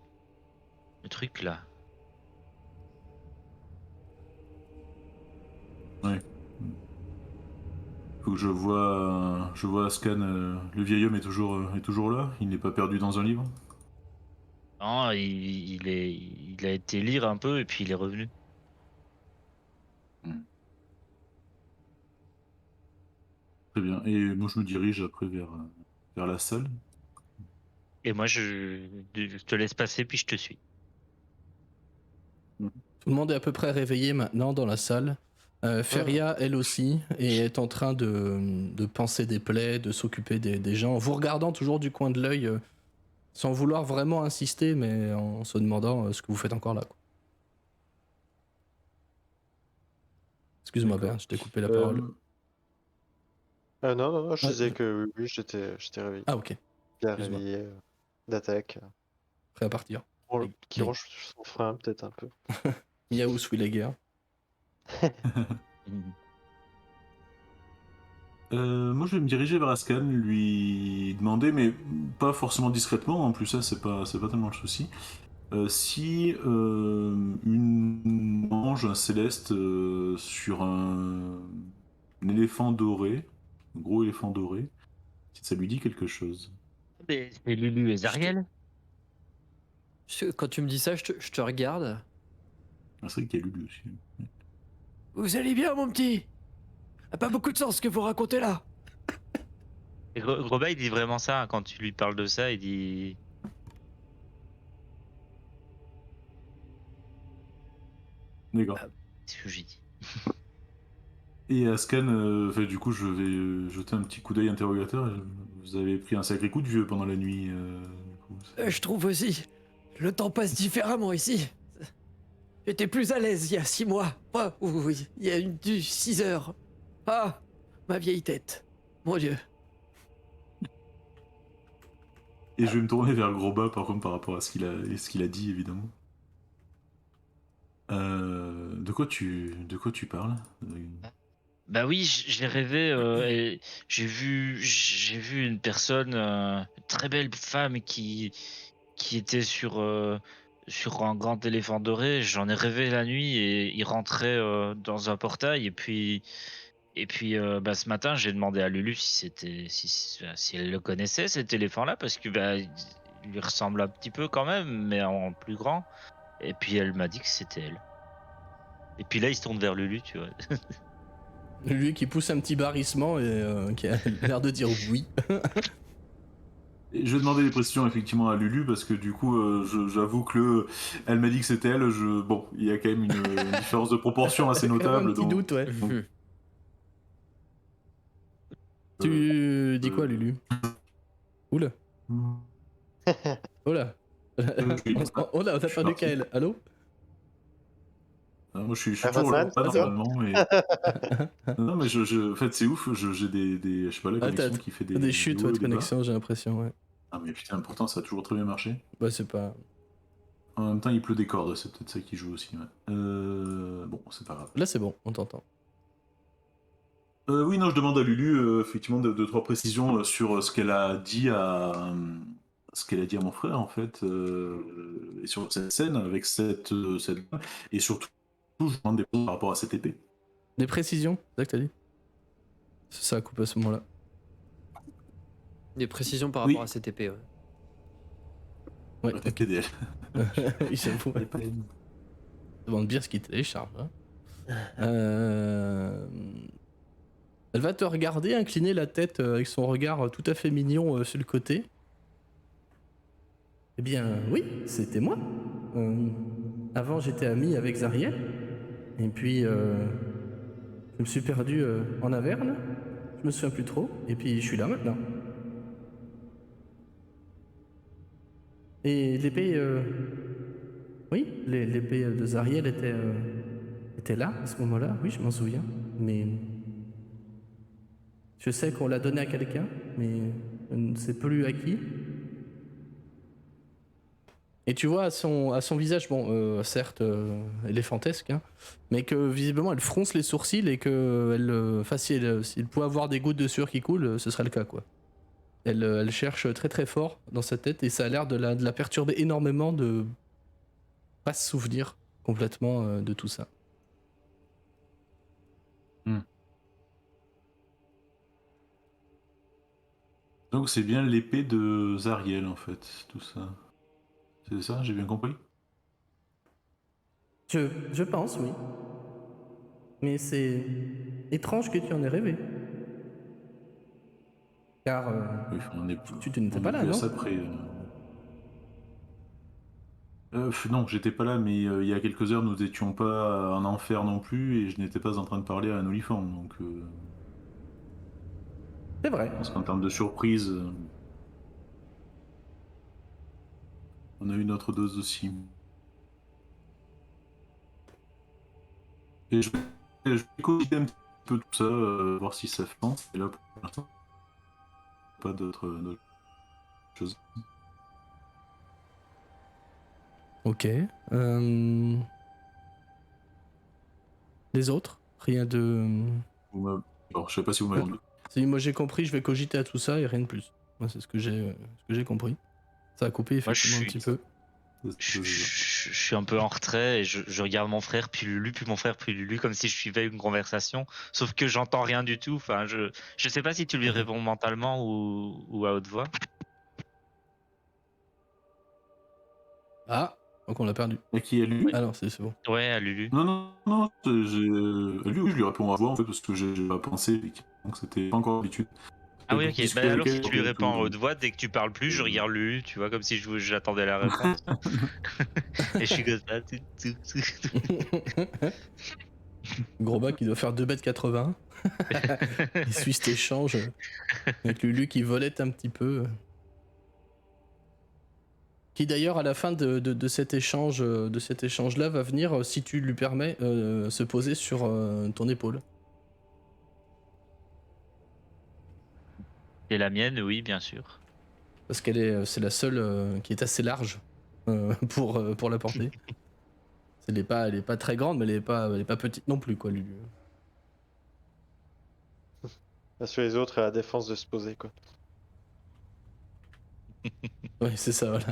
Speaker 2: truc là.
Speaker 3: Ouais. Faut que je vois Ascan. Le vieil homme est toujours là. Il n'est pas perdu dans un livre.
Speaker 2: Non, il a été lire un peu et puis il est revenu.
Speaker 3: Très bien. Et moi je me dirige après vers la salle.
Speaker 2: Et moi, je te laisse passer puis je te suis.
Speaker 1: Tout le monde est à peu près réveillé maintenant dans la salle. Feria, elle aussi, et est en train de panser des plaies, de s'occuper des gens, vous regardant toujours du coin de l'œil, sans vouloir vraiment insister, mais en se demandant ce que vous faites encore là, quoi. Excuse-moi,
Speaker 3: D'accord.
Speaker 1: Ben, je t'ai coupé la parole.
Speaker 5: Non, je
Speaker 1: Ah,
Speaker 5: disais que oui, j'étais réveillé.
Speaker 1: Ah, ok,
Speaker 5: Bien
Speaker 1: excuse-moi.
Speaker 5: réveillé d'attaque.
Speaker 1: Prêt à partir.
Speaker 5: Qui
Speaker 1: Oui.
Speaker 5: range son frein peut-être un peu.
Speaker 1: Miaou Swillegger.
Speaker 3: Moi je vais me diriger vers Ascan, lui demander, mais pas forcément discrètement, en plus ça c'est pas tellement le souci. Si une ange, un céleste sur un éléphant doré, un gros éléphant doré, si ça lui dit quelque chose.
Speaker 2: C'est Lulu et Zariel.
Speaker 4: Quand tu me dis ça, je te regarde.
Speaker 3: Ah, c'est vrai qu'il y a Lulu aussi.
Speaker 4: Vous allez bien, mon petit? A pas beaucoup de sens ce que vous racontez là.
Speaker 2: Et Groba, il dit vraiment ça hein, quand tu lui parles de ça. Il dit.
Speaker 3: D'accord.
Speaker 2: Qu'est-ce que j'ai dit?
Speaker 3: Et Ascan, du coup je vais jeter un petit coup d'œil interrogateur. Vous avez pris un sacré coup de vieux pendant la nuit. Du coup.
Speaker 4: Je trouve aussi. Le temps passe différemment ici. J'étais plus à l'aise il y a 6 mois. Ah, oui, il y a 6 heures. Ah, ma vieille tête. Mon Dieu.
Speaker 3: Et je vais me tourner vers Groba par contre par rapport à ce qu'il a dit évidemment. De quoi tu parles?
Speaker 2: Bah oui, j'ai rêvé et j'ai vu une personne, une très belle femme qui était sur un grand éléphant doré. J'en ai rêvé la nuit et il rentrait dans un portail et puis bah, ce matin j'ai demandé à Lulu si elle le connaissait cet éléphant-là parce que bah, il lui ressemble un petit peu quand même mais en plus grand. Et puis elle m'a dit que c'était elle. Et puis là il se tourne vers Lulu, tu vois.
Speaker 1: Lui qui pousse un petit barrissement et qui a l'air de dire oui.
Speaker 3: Et je vais demander des précisions effectivement à Lulu parce que du coup, j'avoue que elle m'a dit que c'était elle. Bon, il y a quand même une différence de proportion assez
Speaker 1: Un
Speaker 3: notable.
Speaker 1: petit doute, ouais.
Speaker 4: Mhm.
Speaker 1: Tu dis quoi, Lulu? Oula.
Speaker 3: Hmm.
Speaker 1: Oh là. Oh là, on a perdu Kael. Allô?
Speaker 3: Moi, je suis
Speaker 5: Ah,
Speaker 3: toujours là,
Speaker 5: Vincent, ça va
Speaker 3: normalement. Non, mais en fait, c'est ouf. J'ai je sais pas, la
Speaker 1: Ah,
Speaker 3: connexion qui fait
Speaker 1: des chutes
Speaker 3: hauts
Speaker 1: ouais,
Speaker 3: et
Speaker 1: de
Speaker 3: des bas.
Speaker 1: connexion, j'ai l'impression, ouais.
Speaker 3: Ah, mais putain, pourtant, ça a toujours très bien marché.
Speaker 1: Bah, c'est pas.
Speaker 3: En même temps, il pleut des cordes, c'est peut-être ça qui joue aussi. Ouais. Bon, c'est pas grave.
Speaker 1: Là, c'est bon, on t'entend.
Speaker 3: Oui, non, je demande à Lulu, effectivement, deux, trois précisions sur ce qu'elle a dit ce qu'elle a dit à mon frère, en fait, et sur cette scène avec cette dame, et surtout, je demande des choses par rapport à cette épée.
Speaker 1: Des précisions, c'est ça que t'as dit? Ça a coupé à ce moment-là.
Speaker 4: Des précisions par
Speaker 3: Oui.
Speaker 4: rapport à cette épée. Ouais.
Speaker 1: Ouais,
Speaker 3: Peut-être
Speaker 1: ok.
Speaker 3: PDL.
Speaker 1: Oui, j'avoue.
Speaker 3: Il y a pas les-
Speaker 1: Demande bien ce qu'il télécharge. Hein. Elle va te regarder, incliner la tête avec son regard tout à fait mignon sur le côté. Eh bien, oui, c'était moi. Avant, j'étais ami avec Zariel. Et puis, je me suis perdu en Averne. Je me souviens plus trop. Et puis, je suis là maintenant. Et l'épée... Oui, l'épée de Zariel était là, à ce moment-là. Oui, je m'en souviens. Mais... Je sais qu'on l'a donnée à quelqu'un, mais je ne sais plus à qui. Et tu vois à son visage, bon, certes, éléphantesque, hein, mais que visiblement elle fronce les sourcils et que s'il pouvait avoir des gouttes de sueur qui coulent, ce serait le cas, quoi. Elle cherche très très fort dans sa tête et ça a l'air de la perturber énormément de pas se souvenir complètement de tout ça.
Speaker 3: Donc, c'est bien l'épée de Zariel, en fait, tout ça. C'est ça, j'ai bien compris?
Speaker 1: Je pense, oui. Mais c'est étrange que tu en aies rêvé. Car
Speaker 3: Oui, on est,
Speaker 1: tu n'étais
Speaker 3: on
Speaker 1: pas
Speaker 3: est
Speaker 1: là,
Speaker 3: plus à
Speaker 1: non?
Speaker 3: ça près. Non, j'étais pas là, mais il y a quelques heures, nous n'étions pas en enfer non plus, et je n'étais pas en train de parler à un olifant, donc
Speaker 1: C'est vrai.
Speaker 3: je pense qu'en termes de surprise, on a eu notre dose aussi. Et je vais cogiter un petit peu tout ça, voir si ça fait sens, et là, pour l'instant, pas d'autres choses.
Speaker 1: Ok. Les autres? Rien de...
Speaker 3: Alors, je sais pas si vous m'avez entendu.
Speaker 1: Si moi j'ai compris, je vais cogiter à tout ça et rien de plus. Moi, c'est ce que j'ai compris. Ça a coupé
Speaker 2: Moi je
Speaker 1: effectivement un
Speaker 2: suis
Speaker 1: petit peu.
Speaker 2: je suis un peu en retrait et je regarde mon frère puis Lulu puis mon frère puis Lulu comme si je suivais une conversation sauf que j'entends rien du tout. Enfin je sais pas si tu lui réponds mentalement ou à haute voix.
Speaker 1: Ah, donc on l'a perdu.
Speaker 3: Et qui est lui?
Speaker 1: Ah non, c'est bon.
Speaker 2: Ouais, à Lulu.
Speaker 3: Non, lui, je lui réponds à voix en fait parce que j'ai pas pensé, donc c'était pas encore l'habitude.
Speaker 2: Ah oui,
Speaker 3: Pour
Speaker 2: ok.
Speaker 3: discuter
Speaker 2: Bah
Speaker 3: avec
Speaker 2: alors si
Speaker 3: elle,
Speaker 2: tu lui
Speaker 3: et
Speaker 2: réponds
Speaker 3: tout,
Speaker 2: à haute voix, dès que tu parles plus, je regarde Lulu, tu vois, comme si j'attendais la réponse. Et je suis comme ça.
Speaker 1: Gros bas qui doit faire 2,80 m. Il suit cet échange avec Lulu qui volette un petit peu. Qui d'ailleurs à la fin de cet échange-là va venir, si tu lui permets, se poser sur ton épaule.
Speaker 2: Et la mienne, oui, bien sûr.
Speaker 1: parce c'est la seule qui est assez large pour la porter. Elle est pas très grande, mais elle est pas petite non plus, quoi, Lulu.
Speaker 5: Là, sur les autres, à la défense de se poser, quoi.
Speaker 1: Ouais, c'est ça, voilà.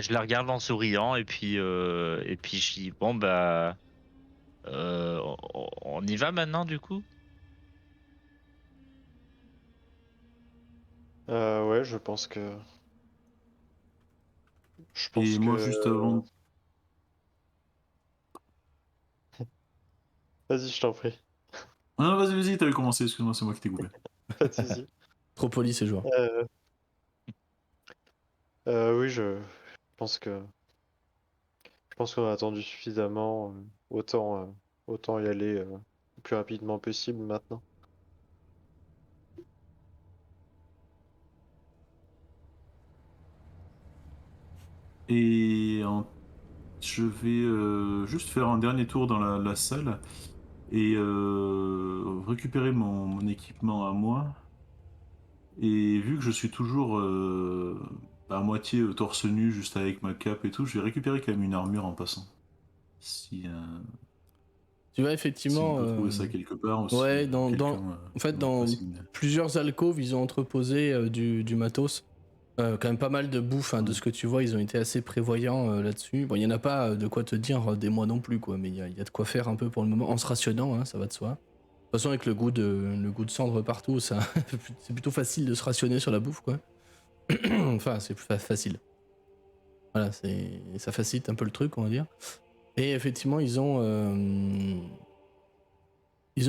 Speaker 2: Je la regarde en souriant et puis je dis bon bah on y va maintenant du coup.
Speaker 5: Ouais, je pense que... Je
Speaker 3: Et
Speaker 5: pense
Speaker 3: moi,
Speaker 5: que...
Speaker 3: juste avant.
Speaker 5: Vas-y, je t'en prie.
Speaker 3: Ah, non, vas-y, t'avais commencé, excuse-moi, c'est moi qui t'ai coupé.
Speaker 5: Pas de soucis.
Speaker 1: Trop poli ces joueurs.
Speaker 5: Oui, pense que... Je pense qu'on a attendu suffisamment. Autant y aller le plus rapidement possible maintenant.
Speaker 3: Et je vais juste faire un dernier tour dans la salle et récupérer mon équipement à moi. Et vu que je suis toujours à moitié torse nu, juste avec ma cape et tout, je vais récupérer quand même une armure en passant. Si,
Speaker 1: Tu vois,
Speaker 3: si on
Speaker 1: effectivement,
Speaker 3: peut trouver ça quelque part, ou
Speaker 1: ouais,
Speaker 3: si quelqu'un
Speaker 1: en fait,
Speaker 3: peut me
Speaker 1: dans
Speaker 3: passer une...
Speaker 1: plusieurs alcôves, ils ont entreposé du matos. Quand même pas mal de bouffe, hein, de
Speaker 3: Ouais.
Speaker 1: ce que tu vois, ils ont été assez prévoyants là-dessus. Bon, il y en a pas de quoi te dire des mois non plus, quoi, mais il y a de quoi faire un peu pour le moment, en se rationnant, hein, ça va de soi. De toute façon, avec le goût de cendre partout, ça, c'est plutôt facile de se rationner sur la bouffe, quoi. Enfin, c'est plus facile. Voilà, ça facilite un peu le truc, on va dire. Et effectivement, ils ont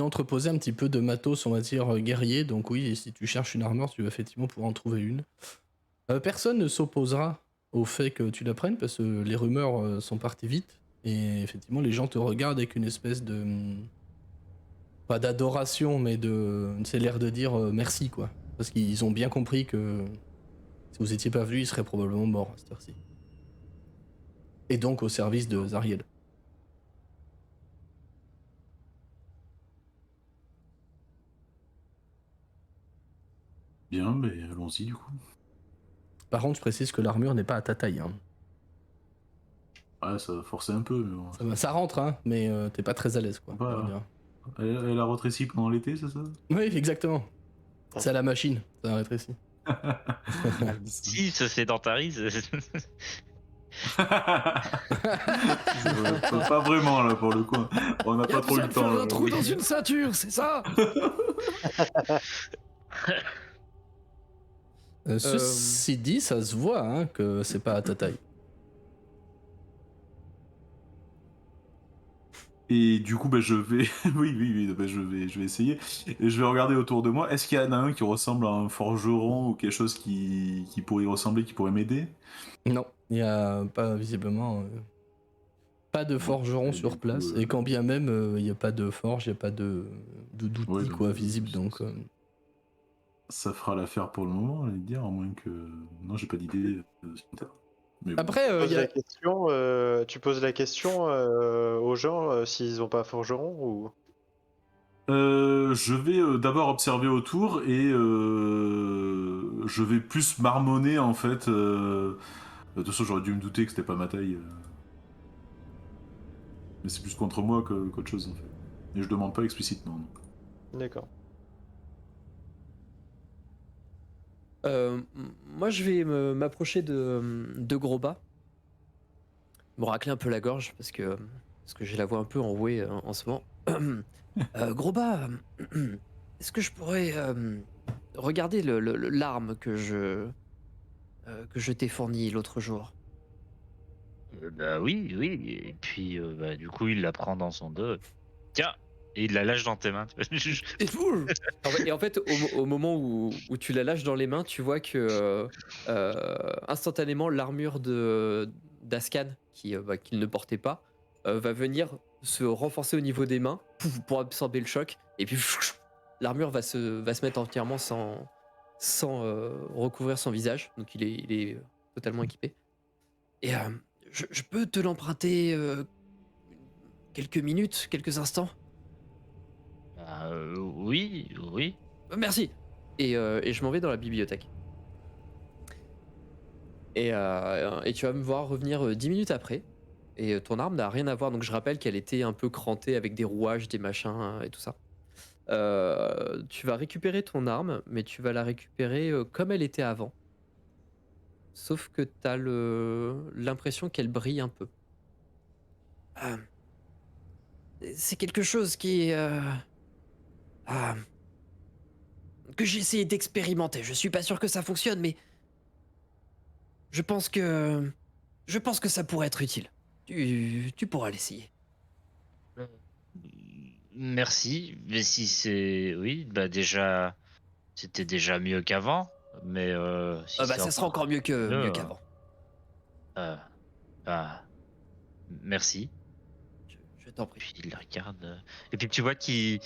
Speaker 1: entreposé un petit peu de matos, on va dire, guerrier. Donc oui, si tu cherches une armure, tu vas effectivement pouvoir en trouver une. Personne ne s'opposera au fait que tu la prennes, parce que les rumeurs sont parties vite. Et effectivement, les gens te regardent avec une espèce de... pas d'adoration, mais c'est l'air de dire merci, quoi. Parce qu'ils ont bien compris que si vous étiez pas venu, ils seraient probablement morts à cette heure-ci. Et donc au service de Zariel.
Speaker 3: Bien, mais allons-y du coup.
Speaker 1: Par contre, je précise que l'armure n'est pas à ta taille, hein.
Speaker 3: Ouais, ça va forcer un peu, mais bon.
Speaker 1: Ça rentre, hein, mais t'es pas très à l'aise, quoi.
Speaker 3: Bah,
Speaker 1: On va dire.
Speaker 3: elle a rétréci pendant l'été, c'est ça?
Speaker 1: Oui, exactement. C'est à la machine, ça rétrécit.
Speaker 2: Si ça sédentarise.
Speaker 3: Pas vraiment là pour le coup. On n'a
Speaker 4: Y a
Speaker 3: pas trop eu
Speaker 4: besoin
Speaker 3: le
Speaker 4: de
Speaker 3: temps.
Speaker 4: faire
Speaker 3: là.
Speaker 4: un trou dans une ceinture, c'est ça?
Speaker 1: Ceci dit, ça se voit hein, que c'est pas à ta taille.
Speaker 3: Et du coup, bah, je vais, oui, bah, je vais essayer. Et je vais regarder autour de moi. Est-ce qu'il y en a un qui ressemble à un forgeron ou quelque chose qui pourrait y ressembler, qui pourrait m'aider?
Speaker 1: Non, il y a pas visiblement pas de
Speaker 3: Bon,
Speaker 1: forgeron
Speaker 3: et
Speaker 1: sur
Speaker 3: du coup,
Speaker 1: place. Et quand bien même, il n'y a pas de forge, il n'y a pas d'outils
Speaker 3: ouais,
Speaker 1: quoi visibles. Donc
Speaker 3: ça fera l'affaire pour le moment, j'allais dire, à moins que. Non, j'ai pas d'idée. Mais bon.
Speaker 1: après, il y a
Speaker 5: Tu poses la question aux gens s'ils ont pas forgeron ou...
Speaker 3: Je vais d'abord observer autour et je vais plus marmonner en fait. De toute façon, j'aurais dû me douter que c'était pas ma taille. Mais c'est plus contre moi qu'autre chose en fait. Et je demande pas explicitement. Donc.
Speaker 5: D'accord.
Speaker 4: Moi, je vais m'approcher de Grosbas, me racler un peu la gorge parce que j'ai la voix un peu enrouée en ce moment. Grosbas, est-ce que je pourrais regarder l'arme que je t'ai fournie l'autre jour?
Speaker 2: Bah oui, oui. Et puis bah, du coup, il la prend dans son dos. Tiens, et il la lâche dans tes mains.
Speaker 4: Et en fait, au moment où tu la lâches dans les mains, tu vois que instantanément l'armure d'Ascan, qu'il ne portait pas, va venir se renforcer au niveau des mains pour absorber le choc. Et puis l'armure va se mettre entièrement sans recouvrir son visage. Donc il est totalement équipé. Et je peux te l'emprunter quelques minutes, quelques instants?
Speaker 2: Oui, oui.
Speaker 4: Merci. Et je m'en vais dans la bibliothèque. Et tu vas me voir revenir 10 minutes après. Et ton arme n'a rien à voir. Donc je rappelle qu'elle était un peu crantée avec des rouages, des machins et tout ça. Tu vas récupérer ton arme, mais tu vas la récupérer comme elle était avant. Sauf que t'as l'impression qu'elle brille un peu. Euh, c'est quelque chose ah, que j'ai essayé d'expérimenter. Je suis pas sûr que ça fonctionne, mais je pense que ça pourrait être utile. Tu pourras l'essayer.
Speaker 2: Merci. Mais si c'est. Oui, bah déjà. C'était déjà mieux qu'avant. Mais si c'est
Speaker 4: Ça sera encore mieux
Speaker 2: mieux,
Speaker 4: qu'avant.
Speaker 2: euh, bah, merci.
Speaker 4: Je t'en prie.
Speaker 2: Puis il regarde. Et puis tu vois qu'il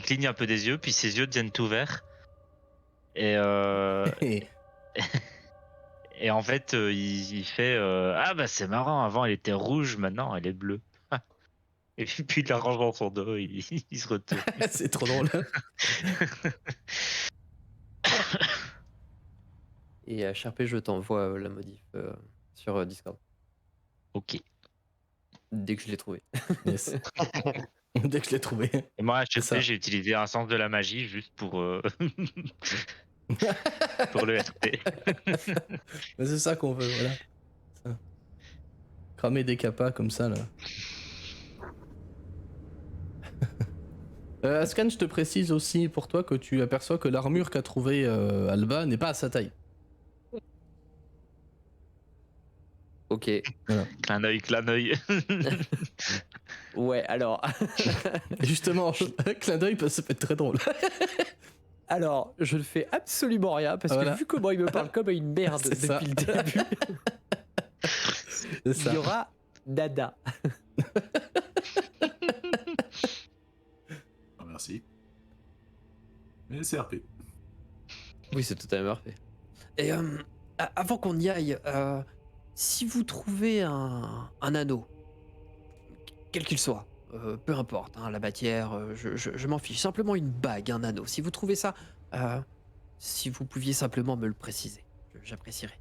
Speaker 2: cligne un peu des yeux, puis ses yeux deviennent tout verts. Et,
Speaker 1: Et
Speaker 2: et en fait, il fait ah bah c'est marrant, avant elle était rouge, maintenant elle est bleue. Et puis il la range dans son dos, il se retourne.
Speaker 1: c'est trop drôle.
Speaker 4: Et Sharpé, je t'envoie la modif sur Discord.
Speaker 2: Ok.
Speaker 4: Dès que je l'ai trouvé.
Speaker 1: Yes. Dès que je l'ai trouvé.
Speaker 2: Et moi, à
Speaker 1: C'est ça.
Speaker 2: HFP, j'ai utilisé un sens de la magie juste pour, pour le RP.
Speaker 1: Mais c'est ça qu'on veut, voilà. Ça. Cramer des capas comme ça, là. Ascan, je te précise aussi pour toi que tu aperçois que l'armure qu'a trouvée Alba n'est pas à sa taille.
Speaker 4: Ok.
Speaker 2: Clin d'œil.
Speaker 4: Ouais, alors.
Speaker 1: Et justement, clin d'œil, ça peut être très drôle.
Speaker 4: Alors, je ne fais absolument rien parce
Speaker 1: Voilà.
Speaker 4: que vu comment il me parle comme une merde
Speaker 1: C'est ça.
Speaker 4: depuis le début,
Speaker 1: C'est
Speaker 4: il
Speaker 1: ça.
Speaker 4: y aura nada.
Speaker 3: Ah, merci. Mais c'est RP.
Speaker 4: Oui, c'est totalement parfait. Et avant qu'on y aille, si vous trouvez un anneau, quel qu'il soit, peu importe, hein, la matière, je m'en fiche, simplement une bague, un anneau, si vous trouvez ça, si vous pouviez simplement me le préciser, j'apprécierais.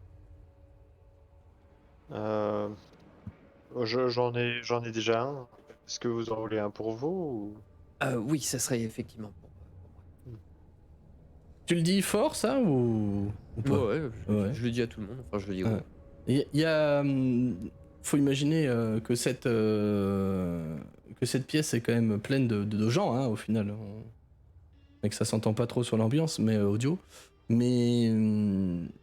Speaker 5: J'en ai déjà un. Est-ce que vous en voulez un pour vous
Speaker 4: Oui, ça serait effectivement pour moi.
Speaker 1: Tu le dis fort, ça, ou pas?
Speaker 4: Ouais,
Speaker 1: Ouais.
Speaker 4: je le dis à tout le monde, enfin je le dis
Speaker 1: Ouais.
Speaker 4: gros.
Speaker 1: Il y a, faut imaginer que cette pièce est quand même pleine de gens, hein, au final. Et que ça s'entend pas trop sur l'ambiance, mais audio. Mais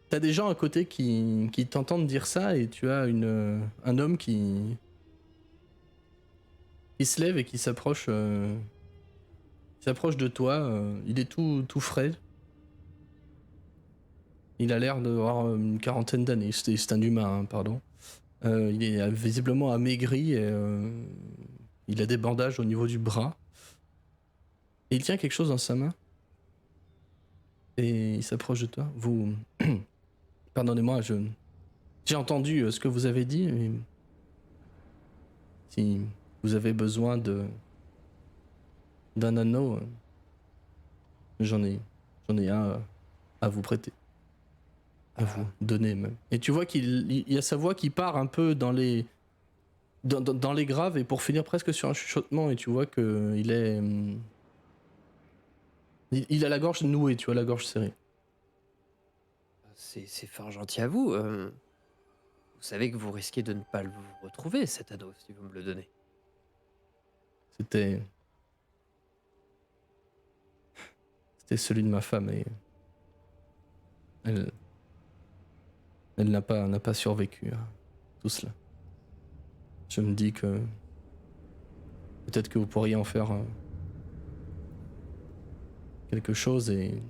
Speaker 1: t'as des gens à côté qui t'entendent dire ça, et tu as un homme qui se lève et qui s'approche de toi. Il est tout frais. Il a l'air d'avoir une quarantaine d'années. C'est un humain, hein, pardon. Il est visiblement amaigri et il a des bandages au niveau du bras. Et il tient quelque chose dans sa main. Et il s'approche de toi. Vous... Pardonnez-moi, j'ai entendu ce que vous avez dit. Mais... Si vous avez besoin d'un anneau, j'en ai un à vous prêter. À vous donner même. Et tu vois qu'il y a sa voix qui part un peu dans les graves, et pour finir presque sur un chuchotement, et tu vois que il est... Il a la gorge nouée, tu vois, la gorge serrée.
Speaker 4: C'est fort gentil à vous. Vous savez que vous risquez de ne pas le retrouver, cet anneau, si vous me le donnez.
Speaker 1: C'était celui de ma femme, et elle n'a pas survécu à tout cela. Je me dis que peut-être que vous pourriez en faire quelque chose, et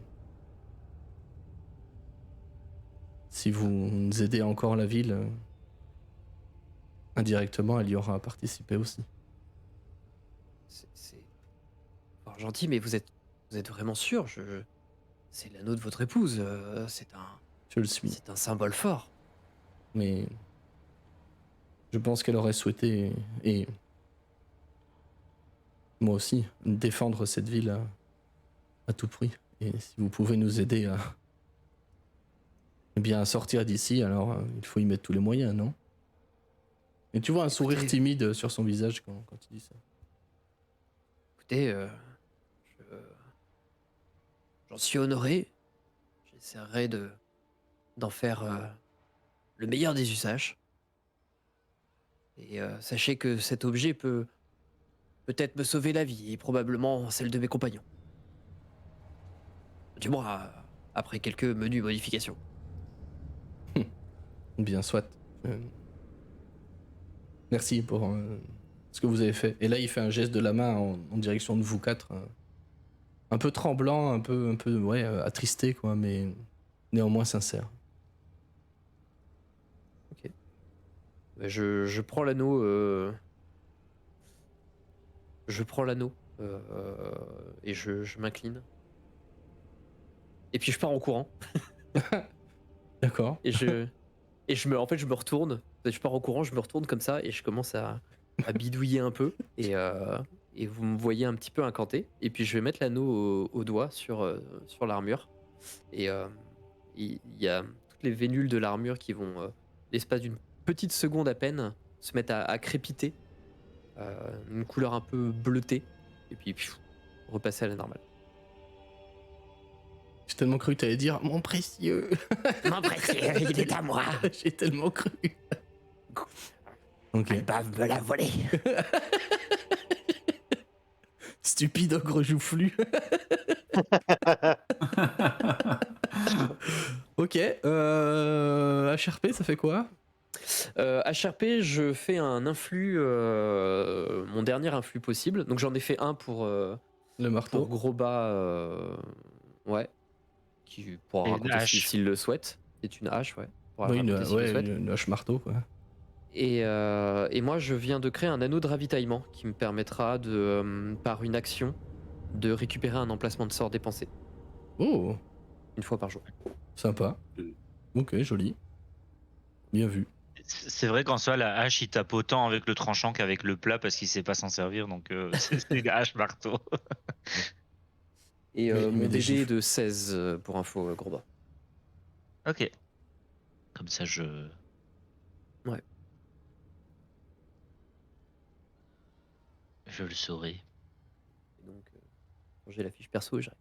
Speaker 1: si vous nous aidez encore la ville, indirectement, elle y aura participé aussi.
Speaker 4: C'est fort gentil, mais vous êtes vraiment sûr c'est l'anneau de votre épouse.
Speaker 1: Je le suis.
Speaker 4: C'est un symbole fort.
Speaker 1: Mais je pense qu'elle aurait souhaité, et moi aussi, défendre cette ville à tout prix. Et si vous pouvez nous aider à, eh bien, à sortir d'ici, alors il faut y mettre tous les moyens, non? Et tu vois un sourire
Speaker 4: Écoutez-
Speaker 1: timide sur son visage quand il dit ça.
Speaker 4: Écoutez, j'en suis honoré. J'essaierai d'en faire le meilleur des usages. Et sachez que cet objet peut peut-être me sauver la vie et probablement celle de mes compagnons. Du moins, après quelques menues modifications.
Speaker 1: Bien soit. Merci pour ce que vous avez fait. Et là, il fait un geste de la main en direction de vous quatre. Un peu tremblant, un peu ouais, attristé, quoi, mais néanmoins sincère.
Speaker 4: Je prends l'anneau. Je prends l'anneau et je m'incline. Et puis je pars en courant.
Speaker 1: D'accord.
Speaker 4: Et en fait, je me retourne. Je pars en courant, je me retourne comme ça et je commence à bidouiller un peu. Et vous me voyez un petit peu incanté. Et puis je vais mettre l'anneau au doigt sur l'armure. Et il y a toutes les vénules de l'armure qui vont, l'espace d'une petite seconde à peine, se mettre à crépiter. Une couleur un peu bleutée. Et puis repasser à la normale.
Speaker 1: J'ai tellement cru que t'allais dire mon précieux.
Speaker 4: Mon précieux, il est à moi.
Speaker 1: J'ai tellement cru. Ok.
Speaker 4: Albave me l'a volé.
Speaker 1: Stupide ogre joufflu. Ok. HRP, ça fait quoi?
Speaker 4: HRP, je fais un influx, mon dernier influx possible. Donc j'en ai fait un pour
Speaker 1: Le marteau.
Speaker 4: Groba, ouais, qui pourra
Speaker 2: Et une
Speaker 4: raconter
Speaker 2: hache.
Speaker 4: s'il le souhaite. C'est une hache, ouais. Pourra
Speaker 1: Oui,
Speaker 4: raconter s'il le
Speaker 1: ouais,
Speaker 4: souhaite.
Speaker 1: une hache marteau, quoi.
Speaker 4: Et moi, je viens de créer un anneau de ravitaillement qui me permettra de, par une action, de récupérer un emplacement de sort dépensé
Speaker 1: Oh,
Speaker 4: une fois par jour.
Speaker 1: sympa. Ok, joli. Bien vu.
Speaker 2: C'est vrai qu'en soi, la hache, il tape autant avec le tranchant qu'avec le plat parce qu'il sait pas s'en servir. Donc, c'est une hache marteau.
Speaker 4: Et
Speaker 1: Mais il met
Speaker 4: mon
Speaker 1: des
Speaker 4: DD est
Speaker 1: gifles.
Speaker 4: de 16 pour info, Groba.
Speaker 2: Ok. Comme ça, je.
Speaker 4: Ouais.
Speaker 2: Je le saurai.
Speaker 4: Et donc, j'ai la fiche perso et j'arrive.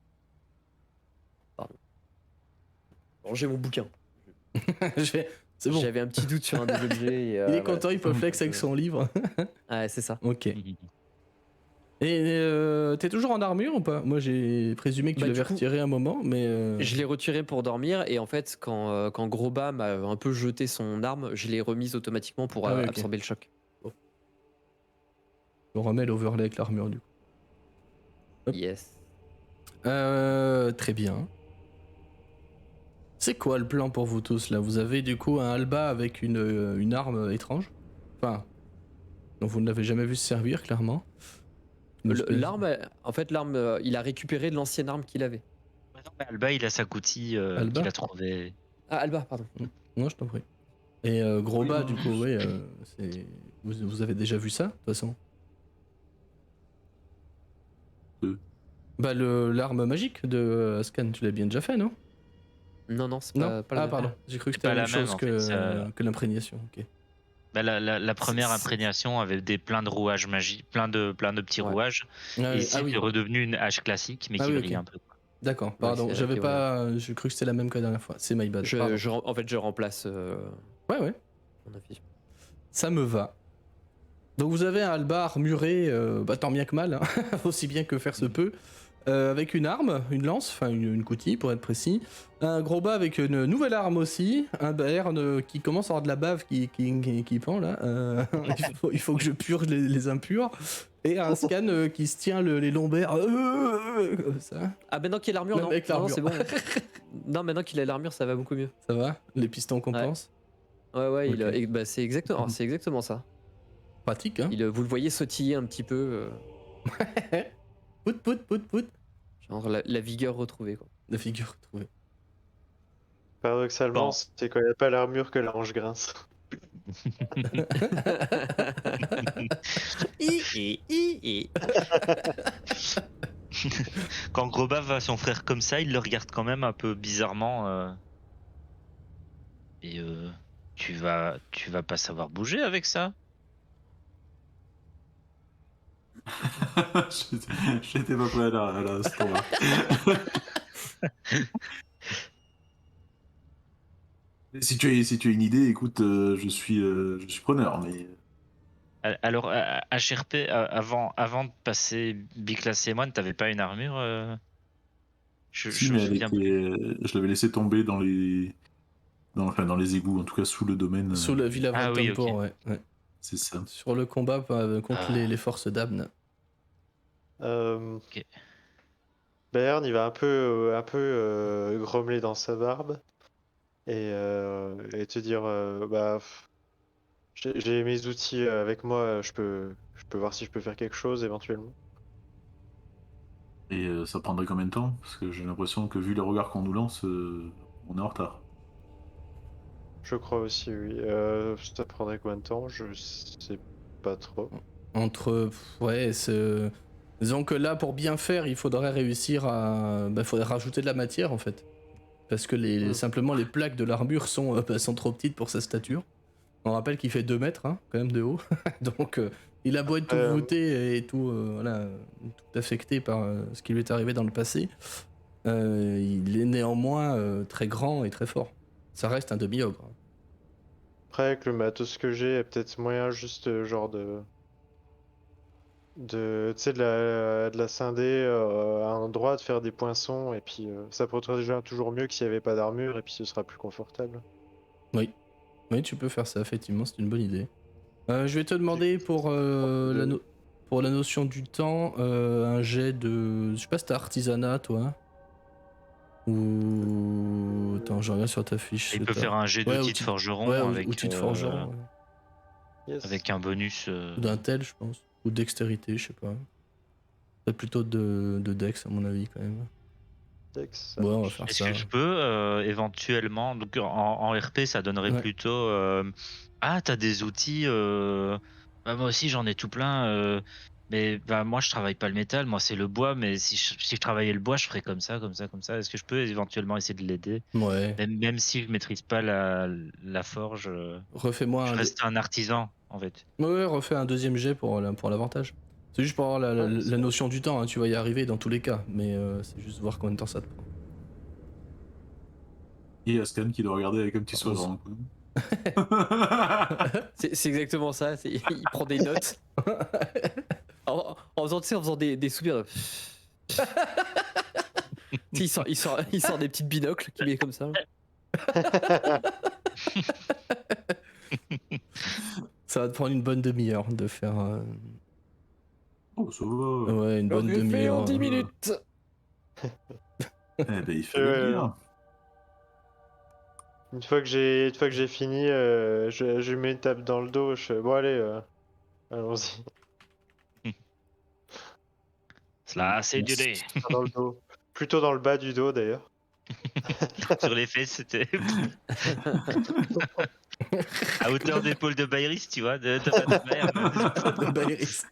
Speaker 4: Pardon. Ranger mon bouquin.
Speaker 1: C'est bon.
Speaker 4: J'avais un petit doute sur un des objets. Et,
Speaker 1: Il est content, il peut flex avec son livre.
Speaker 4: Ouais, c'est ça.
Speaker 1: Ok. Et t'es toujours en armure ou pas? Moi j'ai présumé que tu
Speaker 4: Bah,
Speaker 1: l'avais
Speaker 4: du coup,
Speaker 1: retiré un moment, mais.
Speaker 4: Je l'ai retiré pour dormir et en fait, quand Groba m'a un peu jeté son arme, je l'ai remise automatiquement pour
Speaker 1: Ah oui, ok.
Speaker 4: absorber le choc.
Speaker 1: On remet l'overlay avec l'armure du coup. Hop.
Speaker 4: Yes.
Speaker 1: Très bien. C'est quoi le plan pour vous tous là? Vous avez du coup un Alba avec une arme étrange? Enfin, dont vous ne l'avez jamais vu se servir clairement. Une espèce-
Speaker 4: L'arme, en fait, l'arme, il a récupéré de l'ancienne arme qu'il avait.
Speaker 2: Alba, il a sa coutille
Speaker 1: Alba
Speaker 2: qu'il a trouvée.
Speaker 4: Ah, Alba, pardon.
Speaker 1: Non, je t'en prie. Et gros
Speaker 3: Oui,
Speaker 1: bas,
Speaker 3: non,
Speaker 1: du coup, oui, vous avez déjà vu ça, de toute façon? Bah, l'arme magique de Ascan, tu l'as bien déjà fait, non?
Speaker 4: Non, c'est
Speaker 1: Non.
Speaker 4: pas la
Speaker 1: Ah,
Speaker 4: même.
Speaker 1: pardon, j'ai cru que
Speaker 2: C'est
Speaker 1: c'était
Speaker 2: pas
Speaker 1: la
Speaker 2: la
Speaker 1: même
Speaker 2: même,
Speaker 1: chose
Speaker 2: en fait, ça-
Speaker 1: que l'imprégnation. Ok.
Speaker 2: Bah, la première
Speaker 4: C'est-
Speaker 2: imprégnation avait plein de rouages magiques, plein de petits
Speaker 4: Ouais.
Speaker 2: rouages.
Speaker 1: Ah,
Speaker 2: Et
Speaker 1: oui,
Speaker 2: ici,
Speaker 1: ah oui,
Speaker 2: c'est redevenu une hache classique, mais
Speaker 1: Ah
Speaker 2: qui
Speaker 1: oui,
Speaker 2: brille
Speaker 1: ok.
Speaker 2: un peu.
Speaker 1: d'accord, pardon,
Speaker 4: c'est-
Speaker 1: j'avais
Speaker 4: ok,
Speaker 1: pas. J'ai cru que c'était la même que la dernière fois. C'est my bad. Pardon.
Speaker 4: En fait, je remplace
Speaker 1: Ouais, ouais.
Speaker 4: mon affiche.
Speaker 1: Ça me va. Donc vous avez un Alba armuré, bah, tant bien que mal, hein, aussi bien que faire se peut, avec une arme, une lance, enfin une coutille pour être précis, un gros bas avec une nouvelle arme aussi, un berne qui commence à avoir de la bave qui pend là, il faut que je purge les impurs, et un scan qui se tient les lombaires, comme ça,
Speaker 4: Ah, maintenant qu'il a l'armure,
Speaker 1: Même
Speaker 4: non.
Speaker 1: avec
Speaker 4: Non,
Speaker 1: l'armure.
Speaker 4: c'est bon. Non, maintenant qu'il a l'armure, ça va beaucoup mieux.
Speaker 1: ça va, les pistons compense,
Speaker 4: Ouais,
Speaker 1: Ok.
Speaker 4: bah, c'est exactement ça.
Speaker 1: pratique hein,
Speaker 4: Vous le voyez sautiller un petit peu,
Speaker 1: pout,
Speaker 4: genre la vigueur retrouvée, quoi.
Speaker 1: la figure trouvée.
Speaker 5: Paradoxalement,
Speaker 2: Bon.
Speaker 5: c'est quand il n'y a pas l'armure que la hanche grince.
Speaker 2: Quand Groba va à son frère comme ça, il le regarde quand même un peu bizarrement. Et tu vas pas savoir bouger avec ça.
Speaker 3: J'étais pas prêt à ce temps-là. Si tu as une idée, écoute, je suis preneur, mais
Speaker 2: Alors, HRP, avant de passer biclasse et moine, t'avais pas une armure
Speaker 3: si,
Speaker 2: je me
Speaker 3: mais elle
Speaker 2: souviens plus.
Speaker 3: je l'avais laissé tomber enfin, dans les égouts, en tout cas sous le domaine.
Speaker 1: Sous la Villa
Speaker 2: Ah oui,
Speaker 1: Vantampur,
Speaker 2: ok.
Speaker 1: ouais.
Speaker 3: C'est ça.
Speaker 1: Sur le combat contre les forces d'Abn.
Speaker 2: Ok.
Speaker 5: Bayern, il va un peu grommeler dans sa barbe et te dire j'ai mes outils avec moi, je peux voir si je peux faire quelque chose éventuellement.
Speaker 3: Et ça prendrait combien de temps? Parce que j'ai l'impression que vu les regards qu'on nous lance, on est en retard.
Speaker 5: Je crois aussi, oui. Ça prendrait combien de temps? Je sais pas trop.
Speaker 1: Ouais, disons que là, pour bien faire, il faudrait réussir à. Bah, faudrait rajouter de la matière en fait. Parce que simplement les plaques de l'armure sont trop petites pour sa stature. On rappelle qu'il fait 2 mètres, hein, quand même de haut. Donc il a beau être tout voûté et tout, tout affecté par ce qui lui est arrivé dans le passé. Il est néanmoins très grand et très fort. Ça reste un demi-ogre.
Speaker 5: Après, avec le matos que j'ai, il y a peut-être moyen juste genre tu sais, de la scinder à un endroit, de faire des poinçons, et puis ça protégera toujours mieux que s'il n'y avait pas d'armure, et puis ce sera plus confortable.
Speaker 1: Oui, tu peux faire ça, effectivement, c'est une bonne idée. Je vais te demander pour la notion du temps, un jet de. Je sais pas si t'as artisanat, toi. Ou. Attends, je regarde sur ta fiche.
Speaker 2: Il peut faire un jet d'outil de forgeron
Speaker 1: Ouais,
Speaker 2: avec,
Speaker 1: outil de forgeron.
Speaker 5: Yes.
Speaker 2: avec un bonus.
Speaker 1: Ou d'un tel, je pense. Ou dextérité, je sais pas. Peut-être plutôt de dex, à mon avis, quand même.
Speaker 5: Dex, ça
Speaker 1: Ouais, on va
Speaker 5: marche.
Speaker 1: faire
Speaker 2: Est-ce
Speaker 1: ça.
Speaker 2: que je peux éventuellement, donc en RP, ça donnerait
Speaker 1: Ouais.
Speaker 2: plutôt ah, t'as des outils, bah, moi aussi j'en ai tout plein, mais bah, moi je travaille pas le métal, moi c'est le bois, mais si je travaillais le bois, je ferais comme ça, comme ça, comme ça. Est-ce que je peux éventuellement essayer de l'aider,
Speaker 1: Ouais.
Speaker 2: même si je maîtrise pas la forge,
Speaker 1: Refais-moi
Speaker 2: je
Speaker 1: un.
Speaker 2: reste un artisan en fait.
Speaker 1: Ouais, refais un deuxième jet pour l'avantage. C'est juste pour avoir
Speaker 5: Ouais,
Speaker 1: la notion du temps, hein. Tu vas y arriver dans tous les cas, mais c'est juste voir combien de temps ça te prend.
Speaker 3: Et Ascan qui doit regarder avec un petit sourire.
Speaker 1: Onze.
Speaker 3: dans le coin.
Speaker 4: C'est exactement ça. Il prend des notes. En faisant, tu sais, en faisant des soupirs. Tu sais, il sort des petites binocles qu'il met comme ça.
Speaker 1: Ça va te prendre une bonne demi-heure de faire.
Speaker 3: Oh, ça va.
Speaker 1: Ouais, une bonne
Speaker 4: Fait
Speaker 1: demi-heure.
Speaker 4: en 10 minutes.
Speaker 3: Eh ben, il fallait le dire.
Speaker 5: Une fois que j'ai fini, je lui mets une tape dans le dos. Je fais, bon allez, allons-y.
Speaker 2: Cela c'est du dé.
Speaker 5: Dans le dos. Plutôt dans le bas du dos d'ailleurs.
Speaker 2: Sur les fesses, c'était à hauteur d'épaule de Bayris, tu vois, de Bayern.
Speaker 1: De Baeris.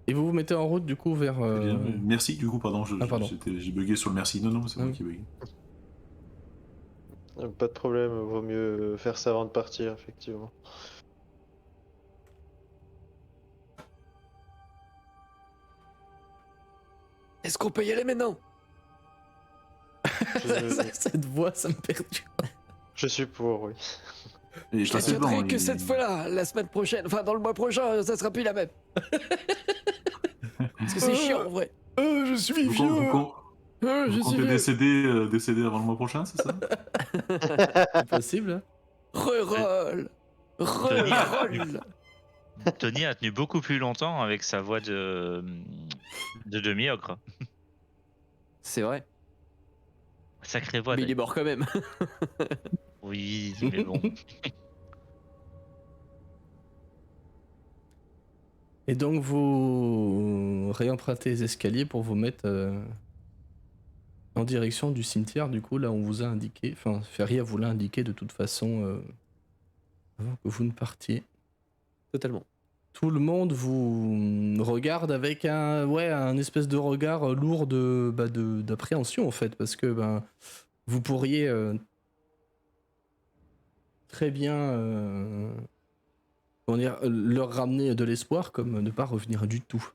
Speaker 1: Et vous vous mettez en route du coup vers.
Speaker 3: Bien, merci, du coup, pardon,
Speaker 1: pardon.
Speaker 3: j'ai bugué sur le merci. Non, c'est moi
Speaker 1: Ah.
Speaker 3: qui bugué.
Speaker 5: Pas de problème, vaut mieux faire ça avant de partir, effectivement.
Speaker 4: Est-ce qu'on peut y aller maintenant?
Speaker 1: Cette voix, ça me perturbe.
Speaker 5: Je suis pour, oui.
Speaker 3: Et
Speaker 4: Je
Speaker 3: passé devant,
Speaker 4: t'assurerai que
Speaker 3: il-
Speaker 4: cette fois-là, la semaine prochaine, enfin dans le mois prochain, ça sera plus la même. Parce que c'est chiant en vrai.
Speaker 1: Je suis
Speaker 3: Vous, vous
Speaker 4: Je suis
Speaker 3: comptez
Speaker 4: vieux.
Speaker 3: décéder avant le mois prochain, c'est ça?
Speaker 1: C'est possible, hein.
Speaker 4: Reroll.
Speaker 2: Tony
Speaker 4: Reroll.
Speaker 2: Tony a tenu beaucoup plus longtemps avec sa voix de demi-ogre.
Speaker 4: C'est vrai.
Speaker 2: Sacrée voix.
Speaker 4: Mais il est mort quand même.
Speaker 2: Oui, mais bon.
Speaker 1: Et donc vous réempruntez les escaliers pour vous mettre en direction du cimetière, du coup, là on vous a indiqué, enfin Feria vous l'a indiqué de toute façon avant que vous ne partiez.
Speaker 4: Totalement.
Speaker 1: Tout le monde vous regarde avec un espèce de regard lourd d'appréhension en fait, parce que vous pourriez très bien leur ramener de l'espoir comme ne pas revenir du tout.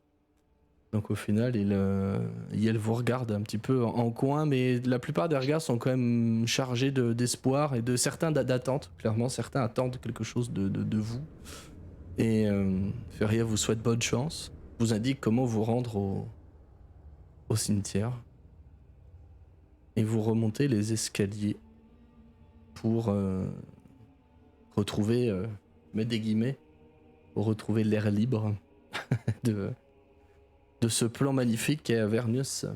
Speaker 1: Donc au final, ils vous regardent un petit peu en coin, mais la plupart des regards sont quand même chargés d'espoir et de certains d'attente. Clairement, certains attendent quelque chose de vous. Et Feria vous souhaite bonne chance, vous indique comment vous rendre au cimetière. Et vous remontez les escaliers pour retrouver, mettre des guillemets, pour retrouver l'air libre de ce plan magnifique qu'est Avernus.